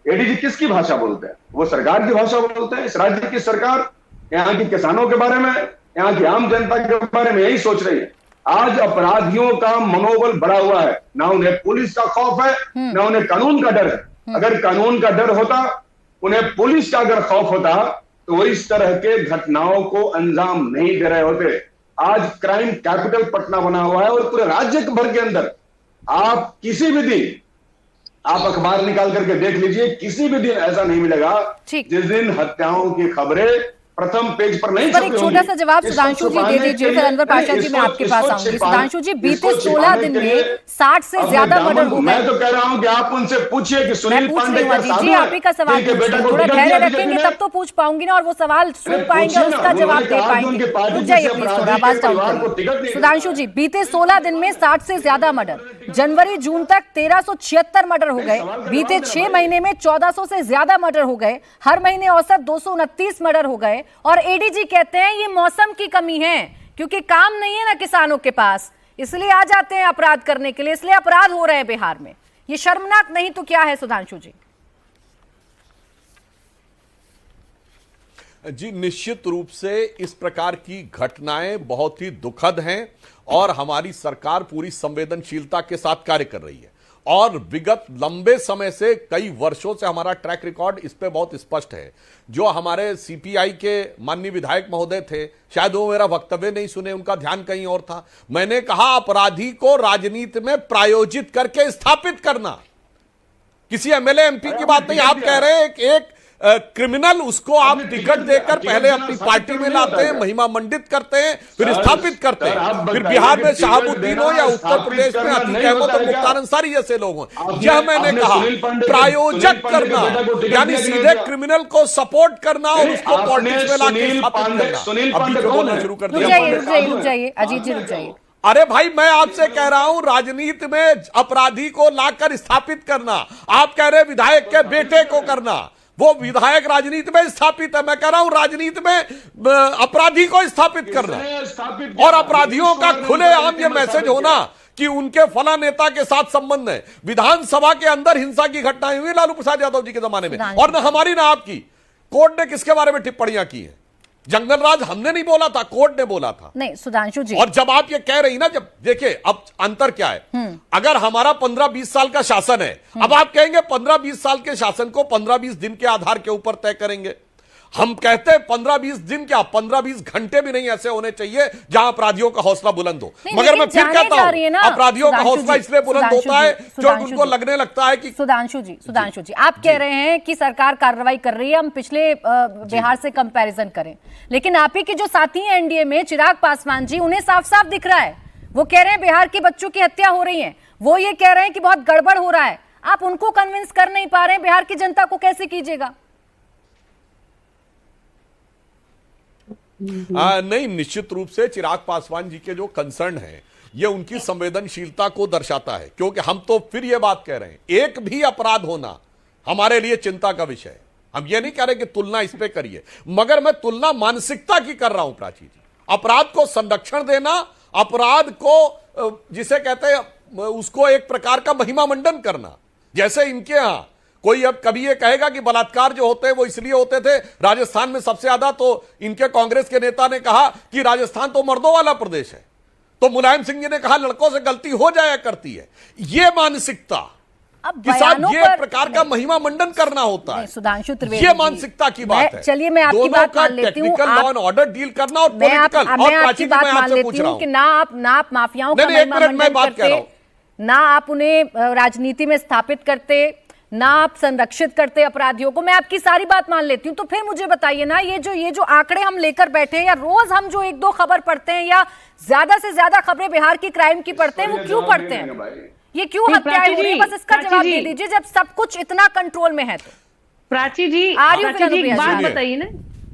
एडीजी किसकी भाषा बोलते हैं? वो सरकार की भाषा बोलते हैं। इस राज्य की सरकार यहाँ की किसानों के बारे में, यहाँ की आम जनता के बारे में यही सोच रही है। आज अपराधियों का मनोबल बढ़ा हुआ है, ना उन्हें पुलिस का खौफ है, ना उन्हें कानून का डर है। अगर कानून का डर होता, उन्हें पुलिस का अगर खौफ होता, तो वो इस तरह के घटनाओं को अंजाम नहीं दे रहे होते। आज क्राइम कैपिटल पटना बना हुआ है और पूरे राज्य भर के अंदर आप किसी भी दिन, आप अखबार निकाल करके देख लीजिए, किसी भी दिन ऐसा नहीं मिलेगा जिस दिन हत्याओं की खबरें प्रथम पेज पर नहीं पर एक छोटा सा जवाब सुधांशु जी दे दीजिए, फिर अनवर पाशा जी मैं आपके पास आऊंगी। सुधांशु जी, बीते 16 दिन में 60 से ज्यादा मर्डर हो गए। मैं तो कह रहा हूं कि आप उनसे पूछिए कि सुनील पांडे का साधु जी, आप ही का सवाल थोड़ा धैर्य रखेंगे तब तो पूछ पाऊंगी ना, और वो सवाल सुन पाएंगे और उसका जवाब दे पाएंगे। रुक जाइए प्लीज, थोड़ा आवाज डाउन करिए। सुधांशु जी, बीते 16 दिन में 60 से ज्यादा मर्डर, जनवरी जून तक 1376 मर्डर हो गए, बीते 6 महीने में 1400 से ज्यादा मर्डर हो गए, हर महीने औसत 229 मर्डर हो गए। और एडीजी कहते हैं ये मौसम की कमी है, क्योंकि काम नहीं है ना किसानों के पास, इसलिए आ जाते हैं अपराध करने के लिए, इसलिए अपराध हो रहे हैं बिहार में। ये शर्मनाक नहीं तो क्या है सुधांशु जी? जी, निश्चित रूप से इस प्रकार की घटनाएं बहुत ही दुखद हैं और हमारी सरकार पूरी संवेदनशीलता के साथ कार्य कर रही है। और विगत लंबे समय से, कई वर्षों से हमारा ट्रैक रिकॉर्ड इस पे बहुत स्पष्ट है। जो हमारे सीपीआई के माननीय विधायक महोदय थे, शायद वो मेरा वक्तव्य नहीं सुने, उनका ध्यान कहीं और था। मैंने कहा अपराधी को राजनीति में प्रायोजित करके स्थापित करना, किसी एमएलए एमपी की बात नहीं। आप कह रहे हैं एक क्रिमिनल, उसको आप टिकट देकर पहले अपनी पार्टी में लाते हैं, महिमा मंडित करते हैं, फिर स्थापित करते हैं। फिर बिहार में शहाबुद्दीन हो या उत्तर प्रदेश में अतीक अहमद और मुख्तार अंसारी जैसे लोग हों। यह मैंने कहा, प्रायोजक करना यानी सीधे क्रिमिनल को सपोर्ट करना और उसको पॉलिटिक्स में लाके स्थापित करना। अभी जो बोलना शुरू कर दिया। रुक जाइए अजीत जी, रुक जाइए। अरे भाई, मैं आपसे कह रहा हूं राजनीति में अपराधी को लाकर स्थापित करना। आप कह रहे विधायक के बेटे को करना, वो विधायक राजनीति में स्थापित है। मैं कह रहा हूं राजनीति में अपराधी को स्थापित करना और अपराधियों का खुलेआम ये मैसेज होना कि उनके फला नेता के साथ संबंध है। विधानसभा के अंदर हिंसा की घटनाएं हुई लालू प्रसाद यादव जी के जमाने में, और न हमारी ना आपकी। कोर्ट ने किसके बारे में टिप्पणियां की हैं? जंगल राज हमने नहीं बोला था, कोर्ट ने बोला था। नहीं सुधांशु जी, और जब आप ये कह रही ना, जब देखिए अब अंतर क्या है, अगर हमारा 15-20 साल का शासन है, अब आप कहेंगे 15-20 साल के शासन को 15-20 दिन के आधार के ऊपर तय करेंगे। हम कहते हैं 15-20 दिन क्या, 15-20 घंटे भी नहीं ऐसे होने चाहिए जहां अपराधियों का हौसला बुलंद हो। मगर मैं फिर कहता हूं अपराधियों का हौसला इसलिए बुलंद होता है जो उनको लगने लगता है कि सुधांशु जी आप कह रहे हैं कि सरकार कार्रवाई कर रही है, हम पिछले बिहार से कंपैरिजन करें, लेकिन आप ही के जो साथी हैं एनडीए में, चिराग पासवान जी, उन्हें साफ साफ दिख रहा है, वो कह रहे हैं बिहार के बच्चों की हत्या हो रही है, वो ये कह रहे हैं कि बहुत गड़बड़ हो रहा है। आप उनको कन्विंस कर नहीं पा रहे हैं, बिहार की जनता को कैसे कीजिएगा? नहीं, निश्चित रूप से चिराग पासवान जी के जो कंसर्न है ये उनकी संवेदनशीलता को दर्शाता है, क्योंकि हम तो फिर ये बात कह रहे हैं एक भी अपराध होना हमारे लिए चिंता का विषय है। हम ये नहीं कह रहे कि तुलना इस पे करिए, मगर मैं तुलना मानसिकता की कर रहा हूं प्राची जी। अपराध को संरक्षण देना, अपराध को जिसे कहते हैं उसको एक प्रकार का महिमा मंडन करना, जैसे इनके यहां कोई अब कभी ये कहेगा कि बलात्कार जो होते हैं वो इसलिए होते थे राजस्थान में सबसे ज्यादा, तो इनके कांग्रेस के नेता ने कहा कि राजस्थान तो मर्दों वाला प्रदेश है, तो मुलायम सिंह जी ने कहा लड़कों से गलती हो जाया करती है। ये मानसिकता के साथ ये प्रकार का महिमा मंडन करना होता है, सुधांशु त्रिवेदी, ये मानसिकता की बात है। चलिए मैं आपकी बात मान लेती हूं, लॉ एंड ऑर्डर डील करना और पॉलिटिकल, और प्राची जी मैं आपसे पूछ रहा हूं कि ना आप माफियाओं का महिमा मंडन करते, ना आप उन्हें राजनीति में स्थापित करते, ना आप संरक्षित करते अपराधियों को। मैं आपकी सारी बात मान लेती हूं, तो फिर मुझे बताइए ना, ये जो आंकड़े हम लेकर बैठे हैं, या रोज हम जो 1-2 खबर पढ़ते हैं, या ज्यादा से ज्यादा खबरें बिहार की क्राइम की पढ़ते हैं, वो क्यों पढ़ते हैं? ये क्यों नहीं, हत्याएं प्राची हो रही है? जी, बस इसका प्राची जवाब जी। दे दीजिए, जब सब कुछ इतना कंट्रोल में है तो। प्राची जी, आर यू प्राची जी एक बात सुनिए। बताइए ना,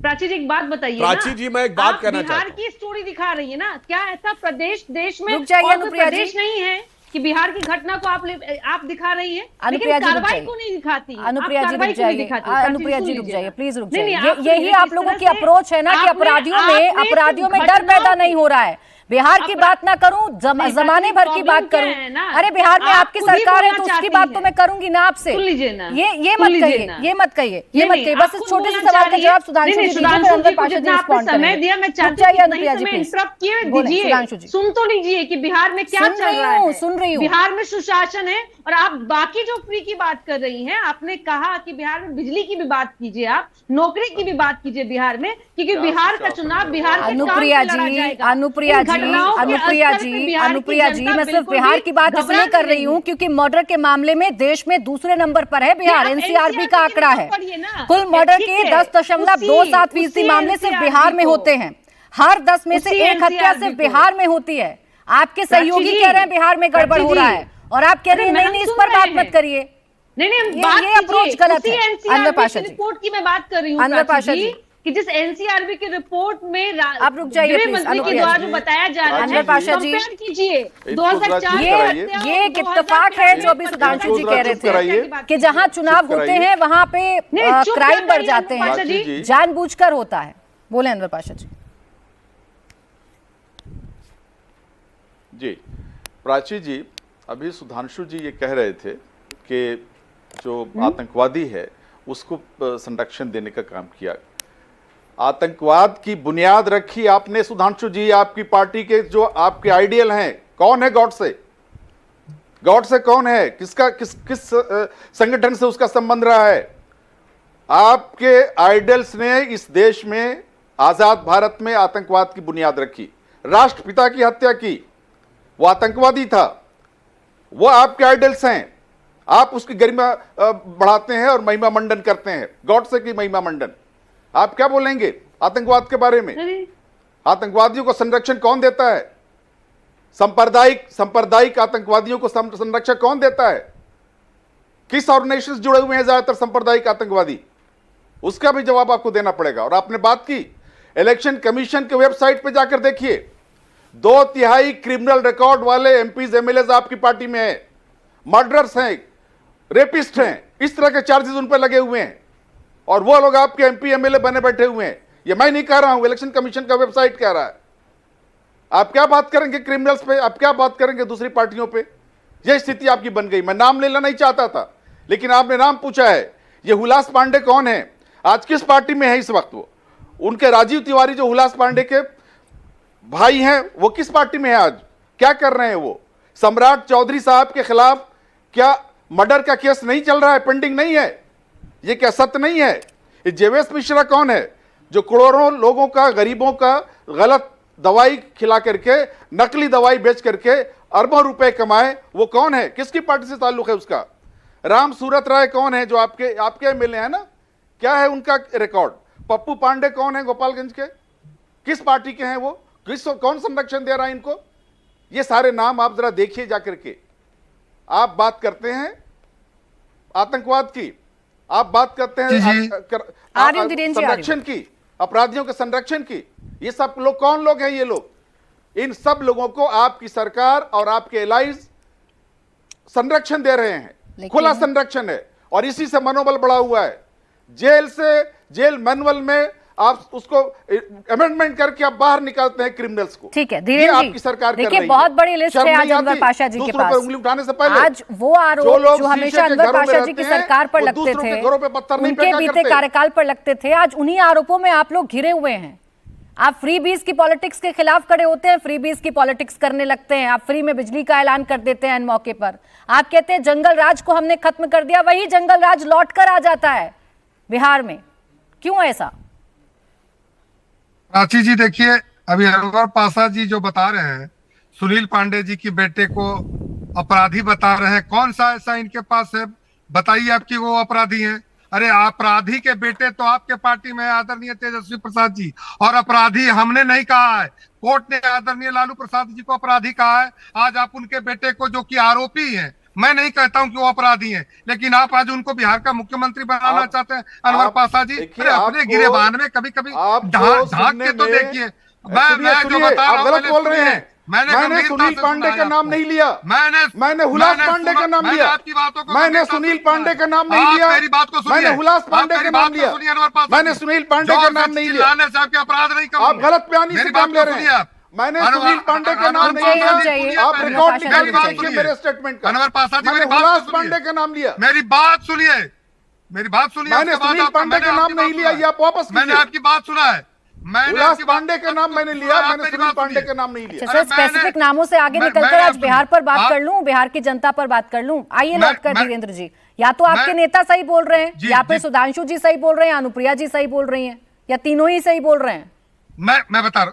प्राची जी एक बात बताइए प्राची ना, जी, मैं एक बात आप कहना बिहार चाहता हूं। की स्टोरी दिखा रही है ना, क्या ऐसा प्रदेश देश में रुक जाइए और कोई अनुप्रिया जी। प्रदेश नहीं है कि बिहार की घटना को आप दिखा रही है, लेकिन अनुप्रिया जी रुक कार्रवाई जाइए। को नहीं दिखाती है। अनुप्रिया आप जी कार्रवाई रुक को नहीं जाइए। दिखाती है। प्राची अनुप्रिया जी सुन रुक लीजिए जाइए, ना। प्लीज रुक नहीं, जाइए। नहीं, आप यही सुनिए, आप किस लोगों तरह की से अप्रोच है ना कि आपने- अपराधियों में डर पैदा नहीं हो रहा है। बिहार की बात ना करूं, नहीं, जमाने भर की प्रॉब्लम बात क्या करूं। है ना, अरे बिहार में आप आपकी खुद ही सरकार है बोलना तो उसकी चाहती बात तो हैं। मैं करूंगी ना आपसे। सुन लीजिए ना, ये सुन मत लीजिए कहिए, ना। ये मत कहिए, ये नहीं, मत नहीं, कहिए। आप बस इस खुद छोटे से बोलना सवाल चाह का रही जवाब है। सुधांशु नहीं, जी नहीं, दीजिए, फिर सुधांशु अनवर जी को पाशा जी जितना आपने रिस्पॉन्ड समय करेंगे। दिया, मैं रुक चाहती जाइए हूँ उतना ही अनुप्रिया जी समय प्लीज। इंटरप्ट किए बोलें, दीजिए, सुधांशु जी। सुन तो लीजिए कि बिहार में क्या सुन चल रही रहा हूँ, है। सुन रही हूँ। बिहार में सुशासन है और आप बाकी जो फ्री की बात कर रही हैं, आपने कहा कि बिहार में बिजली की भी बात कीजिए, आप नौकरी की भी बात कीजिए बिहार में, क्योंकि क्या बिहार का सुशासन चुनाव है? बिहार के काम अनुप्रिया पे लड़ा जी, जाएगा। अनुप्रिया इन जी, घटनाओं के अनुप्रिया असर पे जी, बिहार की अनुप्रिया जी, जनता मैं सिर्फ बिल्कुल बिहार भी की बात घबरा इसलिए कर नहीं रही हूँ है। क्योंकि मर्डर के मामले में देश में दूसरे नंबर पर है बिहार। नहीं, आप एनसीआरबी का NCRB की आंकड़ा है। रिपोर्ट पढ़िए ना। कुल मर्डर ठीक के है, 10.27% उसी मामले सिर्फ NCRB बिहार में को। होते हैं। हर 10 में से उसी एक हत्या NCRB सिर्फ को। बिहार में होती है। आपके प्राची सहयोगी जी, कह रहे हैं बिहार में गड़बड़ प्राची हो रहा जी। है और आप कह रही हैं अरे नहीं हम नहीं, इस सुन पर रहे बात हैं। मत करिए। नहीं नहीं, हम ये बात approach कीजिए। गलत उसी है। NCRB अनवर पाशा की जी। रिपोर्ट की मैं बात कर रही हूँ अनवर प्राची पाशा जी, जी। कि जिस एनसीआरबी की रिपोर्ट में आप रुक जाइए गृह प्लीज, मंत्री के अनुप्रिया द्वारा जी। जो बताया जा रहा अनवर है, पाशा जी। कंपेयर कीजिए इनको 2004 चुप ये कराइए। ये एक इत्तेफाक है जो अभी सुधांशु जी कह रहे थे कि जहां चुनाव चुप होते कराइए। हैं वहां पे नहीं, चुप क्राइम क्या बढ़ करिए जाते अनवर पाशा हैं, जी? जी। जानबूझकर होता है। बोले अनवर पाशा जी। जी, प्राची जी, अभी सुधांशु जी ये कह रहे थे कि जो आतंकवादी है उसको संरक्षण देने का काम किया। आतंकवाद की बुनियाद रखी आपने सुधांशु जी, आपकी पार्टी के जो आपके आइडियल हैं। कौन है गॉडसे? गॉडसे कौन है? किस संगठन से उसका संबंध रहा है? आपके आइडियल्स ने इस देश में, आजाद भारत में आतंकवाद की बुनियाद रखी, राष्ट्रपिता की हत्या की। वो आतंकवादी था, वो आपके आइडल्स हैं। आप उसकी गरिमा बढ़ाते हैं और महिमा मंडन करते हैं, गॉडसे की महिमा मंडन। आप क्या बोलेंगे आतंकवाद के बारे में? आतंकवादियों को संरक्षण कौन देता है? सांप्रदायिक आतंकवादियों को संरक्षण कौन देता है? किस ऑर्गेनाइजेशन से जुड़े हुए हैं ज्यादातर सांप्रदायिक आतंकवादी? उसका भी जवाब आपको देना पड़ेगा। और आपने बात की इलेक्शन कमीशन के वेबसाइट पे जाकर देखिए, 2/3 क्रिमिनल रिकॉर्ड वाले एमपीज एमएलए आपकी पार्टी में है, मर्डरर्स हैं, रेपिस्ट हैं, इस तरह के चार्जेस उन पर लगे हुए हैं, और वो लोग आपके एमपी एमएलए बने बैठे हुए हैं। ये मैं नहीं कह रहा हूं, इलेक्शन कमीशन का वेबसाइट कह रहा है। आप क्या बात करेंगे क्रिमिनल्स पे? आप क्या बात करेंगे दूसरी पार्टियों पे? यह स्थिति आपकी बन गई। मैं नाम लेना नहीं चाहता था, लेकिन आपने नाम पूछा है। ये हुलास पांडे कौन है? आज किस पार्टी में है इस वक्त? वो उनके राजीव तिवारी जो हुलास पांडे के भाई हैं, वो किस पार्टी में है आज? क्या कर रहे हैं वो? सम्राट चौधरी साहब के खिलाफ क्या मर्डर का केस नहीं चल रहा है? पेंडिंग नहीं है? ये क्या सत्य नहीं है? ये जेवेश मिश्रा कौन है जो करोड़ों लोगों का, गरीबों का गलत दवाई खिला करके, नकली दवाई बेच करके अरबों रुपए कमाए? वो कौन है? किसकी पार्टी से ताल्लुक है उसका? राम सूरत राय कौन है जो आपके एमएलए हैं ना? क्या है उनका रिकॉर्ड? पप्पू पांडे कौन है गोपालगंज के? किस पार्टी के हैं वो? कौन संरक्षण दे रहा है इनको? ये सारे नाम आप जरा देखिए जाकर के। आप बात करते हैं आतंकवाद की, आप बात करते हैं संरक्षण की, अपराधियों के संरक्षण की। ये सब लोग कौन लोग हैं? ये लोग, इन सब लोगों को आपकी सरकार और आपके एलाइज संरक्षण दे रहे हैं, खुला संरक्षण है, और इसी से मनोबल बढ़ा हुआ है। जेल मैनुअल में आप उसको अमेंडमेंट करके आप बाहर निकालते हैं क्रिमिनल्स को। ठीक है धीरेन्द्र जी, आपकी सरकार देखिए बहुत बड़ी लिस्ट है आज अनवर पाशा जी के पास। उंगली उठाने से पहले आज वो आरोप जो हमेशा अनवर पाशा जी की सरकार पर लगते थे, उनके बीते कार्यकाल पर लगते थे, आज उन्हीं आरोपों में आप लोग घिरे हुए हैं। आप फ्री बीज की पॉलिटिक्स के खिलाफ खड़े होते हैं, फ्री बीज की पॉलिटिक्स करने लगते हैं। आप फ्री में बिजली का ऐलान कर देते हैं मौके पर। आप कहते हैं जंगल राज को हमने खत्म कर दिया, वही जंगल राज लौट कर आ जाता है बिहार में। क्यों ऐसा? प्राची जी देखिए, अभी अनवर पाशा जी जो बता रहे हैं, सुनील पांडे जी की बेटे को अपराधी बता रहे हैं। कौन सा ऐसा इनके पास है बताइए आपकी वो अपराधी हैं? अरे अपराधी के बेटे तो आपके पार्टी में है, आदरणीय तेजस्वी प्रसाद जी। और अपराधी हमने नहीं कहा है, कोर्ट ने आदरणीय लालू प्रसाद जी को अपराधी कहा है। आज आप उनके बेटे को, जो कि आरोपी हैं, मैं नहीं कहता हूं कि वो अपराधी हैं, लेकिन आप आज उनको बिहार का मुख्यमंत्री बनाना चाहते हैं अनवर पाशा जी। अरे अपने गिरेबान में कभी कभी ढांक के तो देखिए। मैं जो बता रहा हूं, गलत बोल रहे हैं। मैंने सुनील पांडे का नाम नहीं लिया, मैंने हुलास पांडे का नाम लिया, मैंने सुनील पांडे का नाम नहीं लिया, मेरी बात को सुनिए, मैंने हुलास पांडे का नाम लिया, मैंने सुनील पांडे का नाम नहीं लिया। अपराध नहीं आप गलत बयानी से काम ले रहे हैं। मैंने सुनील पांडे का नाम नहीं लिया, आप रिकॉर्ड निकाल के देखिए मेरे स्टेटमेंट का। अनवर पाशा जी, मैंने हुलास पांडे का नाम लिया। मेरी बात सुनिए, मेरी बात सुनिए। मैंने सुनील पांडे का नाम नहीं लिया, ये आप वापस मैंने आपकी बात सुना है। हुलास पांडे का नाम मैंने लिया, मैंने सुनील पांडे का नाम नहीं लिया। सर स्पेसिफिक नामों से आगे निकलकर आज बिहार पर बात कर लूं, बिहार की जनता पर बात कर लूं। आइए लौटकर धीरेन्द्र जी, या तो आपके नेता सही बोल रहे हैं, या फिर सुधांशु जी सही बोल रहे हैं, अनुप्रिया जी सही बोल रही हैं, या तीनों ही सही बोल रहे हैं। मैं बता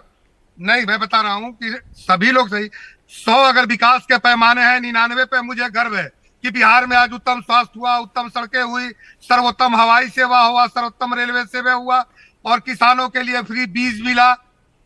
रहा हूं कि सभी लोग सही। 100 अगर विकास के पैमाने हैं, 99 पे मुझे गर्व है कि बिहार में आज उत्तम स्वास्थ्य हुआ, उत्तम सड़कें हुई, सर्वोत्तम हवाई सेवा हुआ, सर्वोत्तम रेलवे सेवा हुआ, और किसानों के लिए फ्री बीज मिला।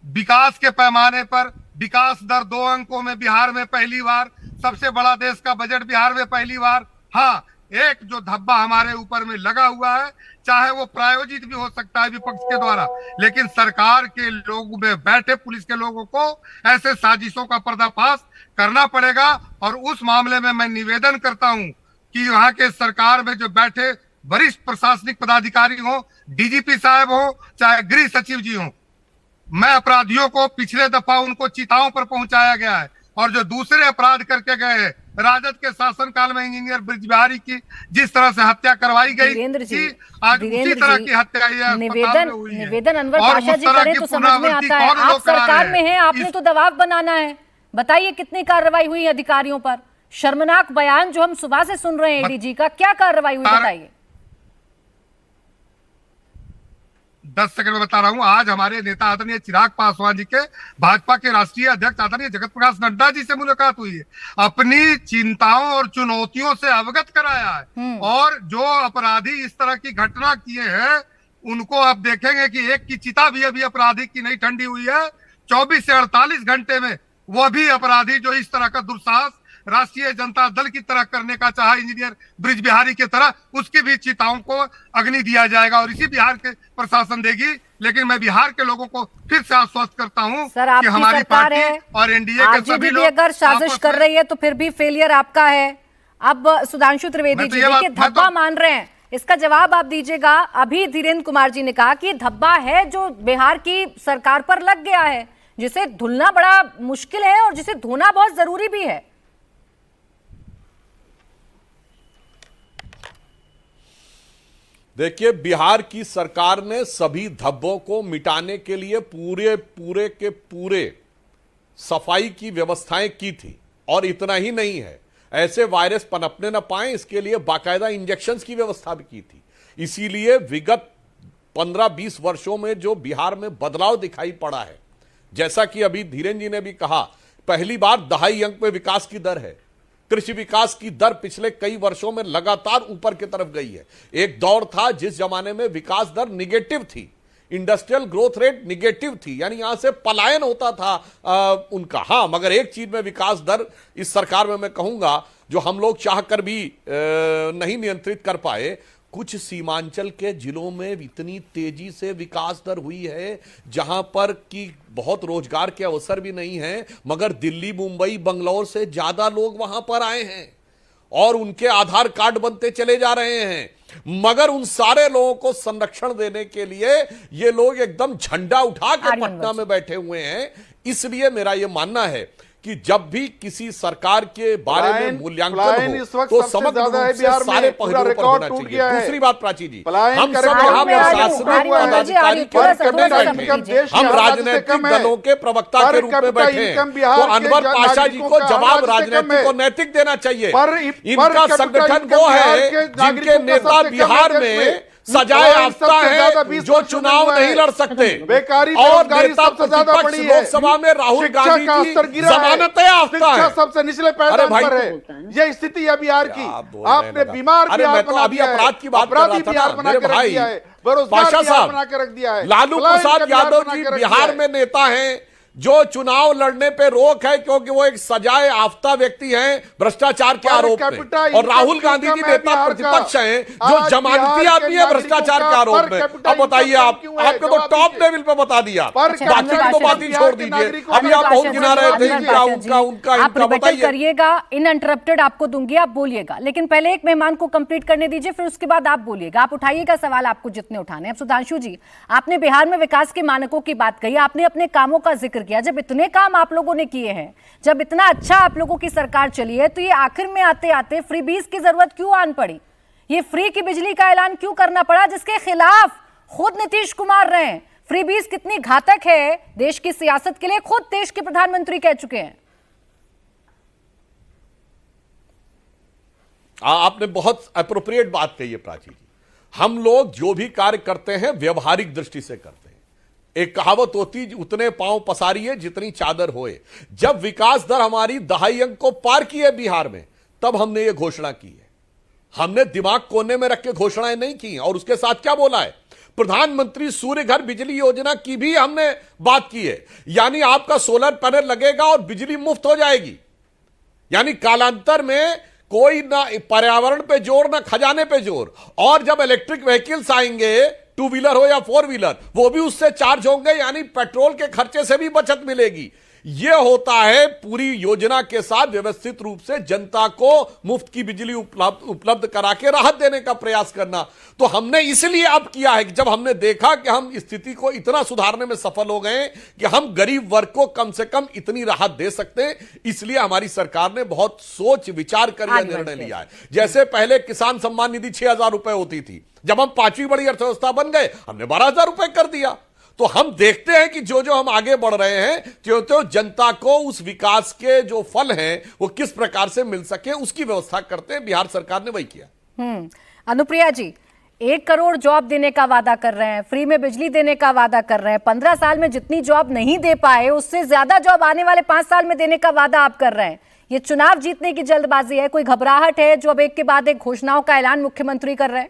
विकास के पैमाने पर विकास दर 2 अंकों में बिहार में पहली बार, सबसे बड़ा देश का बजट बिहार में पहली बार। हाँ, एक जो धब्बा हमारे ऊपर में लगा हुआ है, चाहे वो प्रायोजित भी हो सकता है विपक्ष के द्वारा, लेकिन सरकार के लोग में बैठे पुलिस के लोगों को ऐसे साजिशों का पर्दाफाश करना पड़ेगा। और उस मामले में मैं निवेदन करता हूं कि यहाँ के सरकार में जो बैठे वरिष्ठ प्रशासनिक पदाधिकारी हो, डीजीपी साहब हो, चाहे गृह सचिव जी हो, मैं अपराधियों को पिछले दफा उनको चिताओं पर पहुंचाया गया है, और जो दूसरे अपराध करके गए हैं, राजद के शासनकाल में इंजीनियर ब्रिजबिहारी की जिस तरह से हत्या करवाई गई थी, आज उसी तरह की हत्या निवेदन अनवर पाशा जी करें तो समझ में आता है। आप सरकार में हैं, आपने तो दबाव बनाना है। बताइए कितनी कार्रवाई हुई अधिकारियों पर? शर्मनाक बयान जो हम सुबह से सुन रहे हैं एडीजी का, क्या कार्रवाई हुई बताइए। 10 सेकंड में बता रहा हूं। आज हमारे नेता आदरणीय चिराग पासवान जी के, भाजपा के राष्ट्रीय अध्यक्ष आदरणीय जगत प्रकाश नड्डा जी से मुलाकात हुई है, अपनी चिंताओं और चुनौतियों से अवगत कराया है। और जो अपराधी इस तरह की घटना किए हैं, उनको आप देखेंगे कि एक की चिता भी अभी अपराधी की नहीं ठंडी हुई है। 24 से 48 घंटे में वह भी अपराधी जो इस तरह का दुस्साहस राष्ट्रीय जनता दल की तरह करने का चाहा, इंजीनियर ब्रिजबिहारी की तरह, उसकी भी चिताओं को अग्नि दिया जाएगा और इसी बिहार के प्रशासन देगी। लेकिन मैं बिहार के लोगों को फिर से आश्वस्त करता हूं कि हमारी पार्टी और एनडीए के सभी लोग अगर साजिश कर रही है तो फिर भी फेलियर आपका है। अब सुधांशु त्रिवेदी जी देखिए, धब्बा मान रहे हैं, इसका जवाब आप दीजिएगा। अभी धीरेन्द्र कुमार जी ने कहा कि धब्बा है जो बिहार की सरकार पर लग गया है, जिसे धुलना बड़ा मुश्किल है और जिसे धोना बहुत जरूरी भी है। देखिए, बिहार की सरकार ने सभी धब्बों को मिटाने के लिए पूरे के पूरे सफाई की व्यवस्थाएं की थी। और इतना ही नहीं है, ऐसे वायरस पनपने न पाए इसके लिए बाकायदा इंजेक्शंस की व्यवस्था भी की थी। इसीलिए विगत 15-20 वर्षों में जो बिहार में बदलाव दिखाई पड़ा है, जैसा कि अभी धीरेन्द्र जी ने भी कहा, पहली बार 2.5 अंक पे विकास की दर है। कृषि विकास की दर पिछले कई वर्षों में लगातार ऊपर की तरफ गई है। एक दौर था जिस जमाने में विकास दर निगेटिव थी, इंडस्ट्रियल ग्रोथ रेट निगेटिव थी, यानी यहां से पलायन होता था उनका। हाँ, मगर एक चीज में विकास दर इस सरकार में मैं कहूंगा जो हम लोग चाहकर भी नहीं नियंत्रित कर पाए, कुछ सीमांचल के जिलों में इतनी तेजी से विकास दर हुई है जहां पर कि बहुत रोजगार के अवसर भी नहीं है, मगर दिल्ली, मुंबई, बंगलौर से ज्यादा लोग वहां पर आए हैं और उनके आधार कार्ड बनते चले जा रहे हैं। मगर उन सारे लोगों को संरक्षण देने के लिए ये लोग एकदम झंडा उठा के पटना में बैठे हुए हैं। इसलिए मेरा यह मानना है कि जब भी किसी सरकार के बारे में मूल्यांकन हो तो समग्र रूप से सारे पहलुओं पर होना चाहिए। दूसरी बात प्राची जी, हम सब यहाँ प्रशासनिक पदाधिकारी के, हम राजनीतिक दलों के प्रवक्ता के रूप में बैठे हैं, तो अनवर पाशा जी को जवाब राजनीतिक और नैतिक देना चाहिए। इनका संगठन वो है जिनके नेता बिहार में सजाए याफ्ता है, जो चुनाव नहीं लड़ सकते, और नेता प्रतिपक्ष लोकसभा में राहुल गांधी की जमानत याफ्ता है। सबसे निचले पैमाने पर है यह स्थिति है बिहार की। आपने बीमार बिहार बना अभी अपराध की बात कर रहा था मेरे भाई पाशा साहब। लालू प्रसाद यादव जी बिहार में नेता हैं, जो चुनाव लड़ने पे रोक है क्योंकि वो एक सजाए आफ्ता व्यक्ति हैं भ्रष्टाचार के आरोप में, और राहुल गांधी जी नेता प्रतिपक्ष हैं जो जमानती आदमी है भ्रष्टाचार के आरोप में। अब बताइए, आपने तो टॉप लेवल पे बता दिया, बाकी तो बात ही छोड़ दीजिए। अभी आप बहुत गिना रहे थे आप रिबेटल करिएगा, अनइंटरप्टेड आपको दूंगी, आप बोलिएगा, लेकिन पहले एक मेहमान को कंप्लीट करने दीजिए, फिर उसके बाद आप बोलिएगा। आप उठाइएगा सवाल, आपको जितने उठाने हैं। अब सुधांशु जी, आपने बिहार में विकास के मानकों की बात कही, आपने अपने कामों का जिक्र किया। जब इतने काम आप लोगों ने किए हैं, जब इतना अच्छा आप लोगों की सरकार चली है, तो ये आखिर में आते आते फ्रीबीज की जरूरत क्यों आन पड़ी? ये फ्री की बिजली का ऐलान क्यों करना पड़ा, जिसके खिलाफ खुद नीतीश कुमार रहे हैं? फ्रीबीज कितनी घातक है देश की सियासत के लिए, खुद देश के प्रधानमंत्री कह चुके हैं। आपने बहुत अप्रोप्रिएट बात कही है प्राची जी। हम लोग जो भी कार्य करते हैं व्यवहारिक दृष्टि से करते हैं। एक कहावत होती, उतने पांव पसारिए जितनी चादर होए। जब विकास दर हमारी दहाई अंक को पार की है बिहार में, तब हमने ये घोषणा की है। हमने दिमाग कोने में रख के घोषणाएं नहीं की। और उसके साथ क्या बोला है, प्रधानमंत्री सूर्य घर बिजली योजना की भी हमने बात की है। यानी आपका सोलर पैनल लगेगा और बिजली मुफ्त हो जाएगी। यानी कालांतर में कोई ना पर्यावरण पे जोर ना खजाने पे जोर। और जब इलेक्ट्रिक व्हीकल्स आएंगे, 2 व्हीलर हो या 4 व्हीलर, वो भी उससे चार्ज होंगे, यानी पेट्रोल के खर्चे से भी बचत मिलेगी। यह होता है पूरी योजना के साथ व्यवस्थित रूप से जनता को मुफ्त की बिजली उपलब्ध करा के राहत देने का प्रयास करना। तो हमने इसलिए अब किया है कि जब हमने देखा कि हम स्थिति को इतना सुधारने में सफल हो गए कि हम गरीब वर्ग को कम से कम इतनी राहत दे सकते हैं, इसलिए हमारी सरकार ने बहुत सोच विचार कर यह निर्णय लिया है। जैसे पहले किसान सम्मान निधि 6,000 रुपए होती थी, जब हम 5वीं बड़ी अर्थव्यवस्था बन गए, हमने 12,000 रुपए कर दिया। तो हम देखते हैं कि जो जो हम आगे बढ़ रहे हैं, तो जनता को उस विकास के जो फल हैं वो किस प्रकार से मिल सके, उसकी व्यवस्था करते हैं। बिहार सरकार ने वही किया। अनुप्रिया जी, 1 करोड़ जॉब देने का वादा कर रहे हैं, फ्री में बिजली देने का वादा कर रहे हैं। 15 साल में जितनी जॉब नहीं दे पाए, उससे ज्यादा जॉब आने वाले 5 साल में देने का वादा आप कर रहे हैं। ये चुनाव जीतने की जल्दबाजी है? कोई घबराहट है जो अब एक के बाद एक घोषणाओं का ऐलान मुख्यमंत्री कर रहे हैं?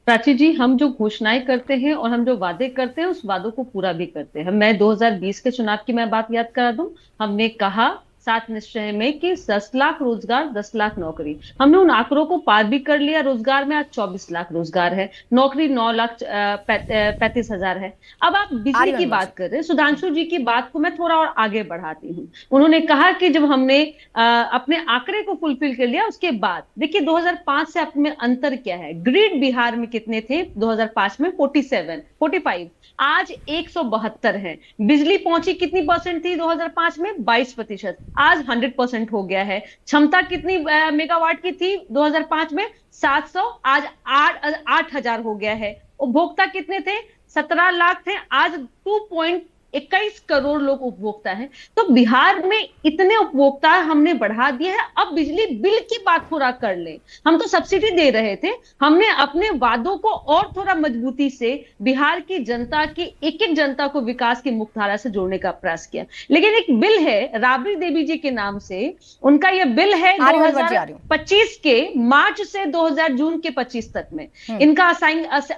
प्राची जी, हम जो घोषणाएं करते हैं और हम जो वादे करते हैं, उस वादों को पूरा भी करते हैं। मैं 2020 के चुनाव की मैं बात याद करा दूं। हमने कहा 7 निश्चय में कि 10 लाख रोजगार, 10 लाख नौकरी। हमने उन आंकड़ों को पार भी कर लिया। रोजगार में आज 24 लाख रोजगार है, नौकरी 9,35,000 है। अब आप बिजली की बात कर रहे हैं, सुधांशु जी की बात को मैं थोड़ा और आगे बढ़ाती हूँ। उन्होंने कहा कि जब हमने अपने आंकड़े को फुलफिल कर लिया, उसके बाद देखिए 2005 से अब में अंतर क्या है। ग्रिड बिहार में कितने थे 2005 में? 45, आज 172 है। बिजली पहुंची कितनी परसेंट थी 2005 में? 22%। आज 100% हो गया है। क्षमता कितनी मेगावाट की थी 2005 में? 700, आज 8,000 हो गया है। उपभोक्ता कितने थे? 17 लाख थे, आज 2.21 करोड़ लोग उपभोक्ता हैं। तो बिहार में इतने उपभोक्ता हमने बढ़ा दिए हैं। अब बिजली बिल की बात थोड़ा कर ले। हम तो सब्सिडी दे रहे थे, हमने अपने वादों को और थोड़ा मजबूती से बिहार की जनता की एक जनता को विकास की मुख्यधारा से जोड़ने का प्रयास किया। लेकिन एक बिल है राबड़ी देवी जी के नाम से, उनका यह बिल है 2025 के मार्च से 2000 जून के 25 तक में। इनका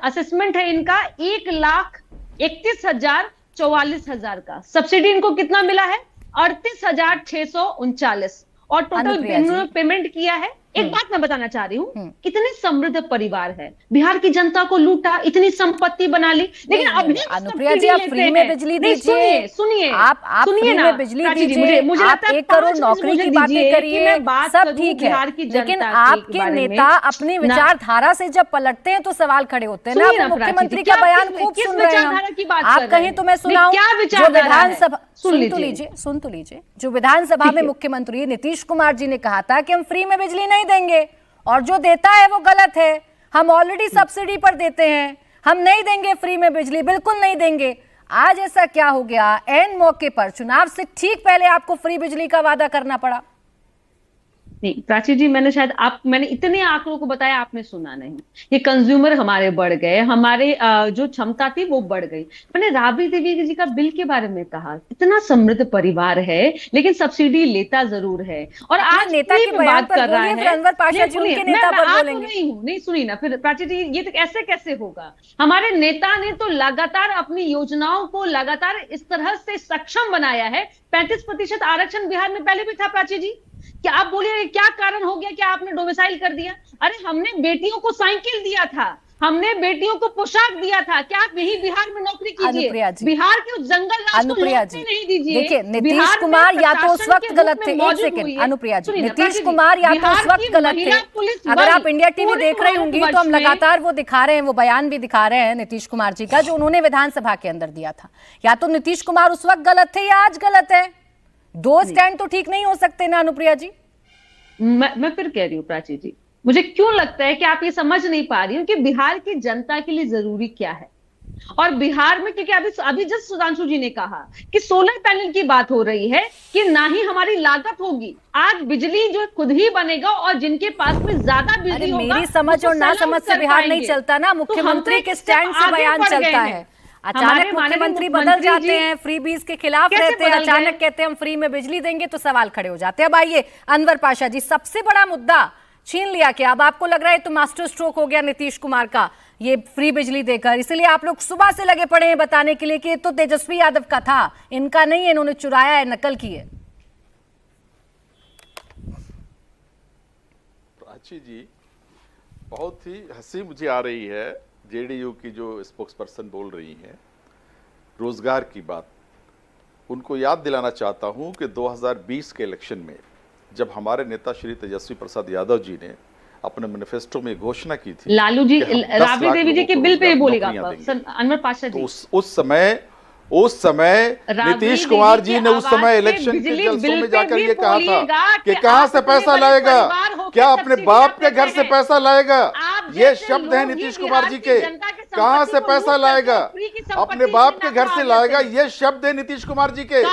असेसमेंट है इनका 1,31,44,000 का। सब्सिडी इनको कितना मिला है? 38,639 और टोटल पेमेंट किया है। एक बात मैं बताना चाह रही हूँ, इतने समृद्ध परिवार है, बिहार की जनता को लूटा, इतनी संपत्ति बना ली, लेकिन अभी अनुप्रिया जी, आप फ्री में बिजली दीजिए, सुनिए आप फ्री में बिजली दीजिए, मुझे आप 1 करोड़ नौकरी की बातें करिए, सब ठीक है, लेकिन आपके नेता अपनी विचारधारा से जब पलटते हैं तो सवाल खड़े होते हैं ना। आप मुख्यमंत्री का बयान खूब सुन रहे हैं, आप कहें तो मैं सुनाऊं। जो विधानसभा, सुन तो लीजिए, जो विधानसभा में मुख्यमंत्री नीतीश कुमार जी ने कहा था कि हम फ्री में बिजली नहीं देंगे और जो देता है वो गलत है, हम ऑलरेडी सब्सिडी पर देते हैं, हम नहीं देंगे फ्री में बिजली, बिल्कुल नहीं देंगे। आज ऐसा क्या हो गया, ऐन मौके पर, चुनाव से ठीक पहले आपको फ्री बिजली का वादा करना पड़ा? नहीं प्राची जी, मैंने इतने आंकड़ों को बताया, आपने सुना नहीं। ये कंज्यूमर हमारे बढ़ गए, हमारे जो क्षमता थी वो बढ़ गई। मैंने राबड़ी देवी जी का बिल के बारे में कहा, इतना समृद्ध परिवार है लेकिन सब्सिडी लेता जरूर है। और आज नेता के बयान पर बोलिए, फिर अनवर पाशा जी उनके नेता पर बोलेंगे। नहीं सुनी ना फिर प्राची जी, ये तो ऐसे कैसे होगा? हमारे नेता ने तो लगातार अपनी योजनाओं को लगातार इस तरह से सक्षम बनाया है। 35% आरक्षण बिहार में पहले भी था प्राची जी। क्या आप बोलिए क्या कारण हो गया, क्या आपने डोमिसाइल कर दिया? अरे हमने बेटियों को साइकिल दिया था, हमने बेटियों को पोशाक दिया था। क्या आप यही बिहार में नौकरी कीजिए? बिहार के उस जंगल राज को लौटने नहीं दीजिए। देखिए नीतीश कुमार या तो उस वक्त गलत थे, एक सेकंड अनुप्रिया जी, नीतीश कुमार या तो उस वक्त गलत थे। अगर आप इंडिया टीवी देख रही होंगी तो हम लगातार वो दिखा रहे हैं, वो बयान भी दिखा रहे हैं नीतीश कुमार जी का, जो उन्होंने विधानसभा के अंदर दिया था। या तो नीतीश कुमार उस वक्त गलत थे या आज गलत है। दो स्टैंड तो ठीक नहीं हो सकते ना अनुप्रिया जी। मैं फिर कह रही हूँ प्राची जी, मुझे क्यों लगता है कि आप ये समझ नहीं पा रही हो कि बिहार की जनता के लिए जरूरी क्या है। और बिहार में, क्योंकि अभी जस्ट सुधांशु जी ने कहा कि सोलर पैनल की बात हो रही है कि ना ही हमारी लागत होगी, आज बिजली जो खुद ही बनेगा और जिनके पास में ज्यादा बिजली होगा। मेरी समझ और ना समझ से बिहार नहीं चलता ना, मुख्यमंत्री के स्टैंड से बयान चलता है। अचानक मुख्यमंत्री बदल जाते हैं, फ्री बीज के खिलाफ रहते हैं, अचानक कहते हैं हम फ्री में बिजली देंगे, तो सवाल खड़े हो जाते हैं। अब आइए अनवर पाशा जी, सबसे बड़ा मुद्दा छीन लिया क्या? अब आपको लग रहा है तो मास्टर स्ट्रोक हो गया नीतीश कुमार का, ये फ्री बिजली देकर, इसलिए आप लोग सुबह से लगे पड़े हैं बताने के लिए कि ये तो तेजस्वी यादव का था, इनका नहीं है, इन्होंने चुराया है, नकल की है। प्राची जी, बहुत ही हंसी मुझे आ रही है जेडीयू की जो स्पोक्स पर्सन बोल रही हैं रोजगार की बात। उनको याद दिलाना चाहता हूं कि 2020 के इलेक्शन में जब हमारे नेता श्री तेजस्वी प्रसाद यादव जी ने अपने मैनिफेस्टो में घोषणा की थी, लालू जी राबड़ी देवी जी के बिल पे बोलेगा अनवर पाशा जी, तो उस समय नीतीश कुमार जी ने उस समय इलेक्शन के जलसों में जाकर ये कहा था कि कहां से पैसा लाएगा, क्या अपने बाप के घर से पैसा लाएगा? ये शब्द है नीतीश कुमार जी के, कहां से पैसा लाएगा, अपने बाप के घर से लाएगा, ये शब्द है नीतीश कुमार जी के।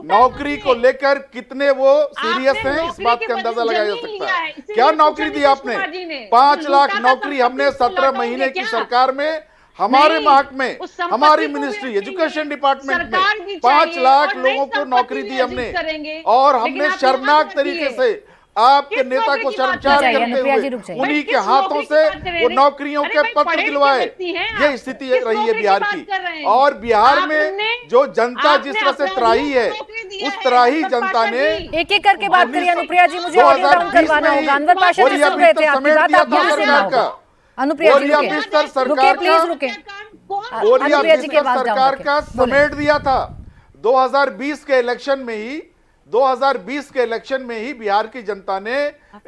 नौकरी को लेकर कितने वो सीरियस हैं, इस बात का अंदाजा लगाया जा सकता है। क्या नौकरी दी आपने? 5 लाख नौकरी हमने 17 महीने की सरकार में, हमारे महकमे, हमारी मिनिस्ट्री एजुकेशन डिपार्टमेंट में 5 लाख लोगों को नौकरी दी हमने। और हमने शर्मनाक तरीके से आपके नेता को शर्मसार करते हुए उन्हीं के हाथों से वो नौकरियों के पत्र दिलवाए। ये स्थिति रही है बिहार की। और बिहार में जो जनता जिस तरह से त्राही है, उस त्राही जनता ने एक एक करके बात करिए अनुप्रिया जी, मुझे ऑडियो डाउन करवाना होगा। अनवर पाशा जी सुन रहे थे आपकी बात, आप ध्यान से सुनो। अनुप्रिया जी रुके प्लीज रुके। बोरिया बिस्तर सरकार का समेट दिया था 2020 के इलेक्शन में ही। 2020 के इलेक्शन में ही बिहार की जनता ने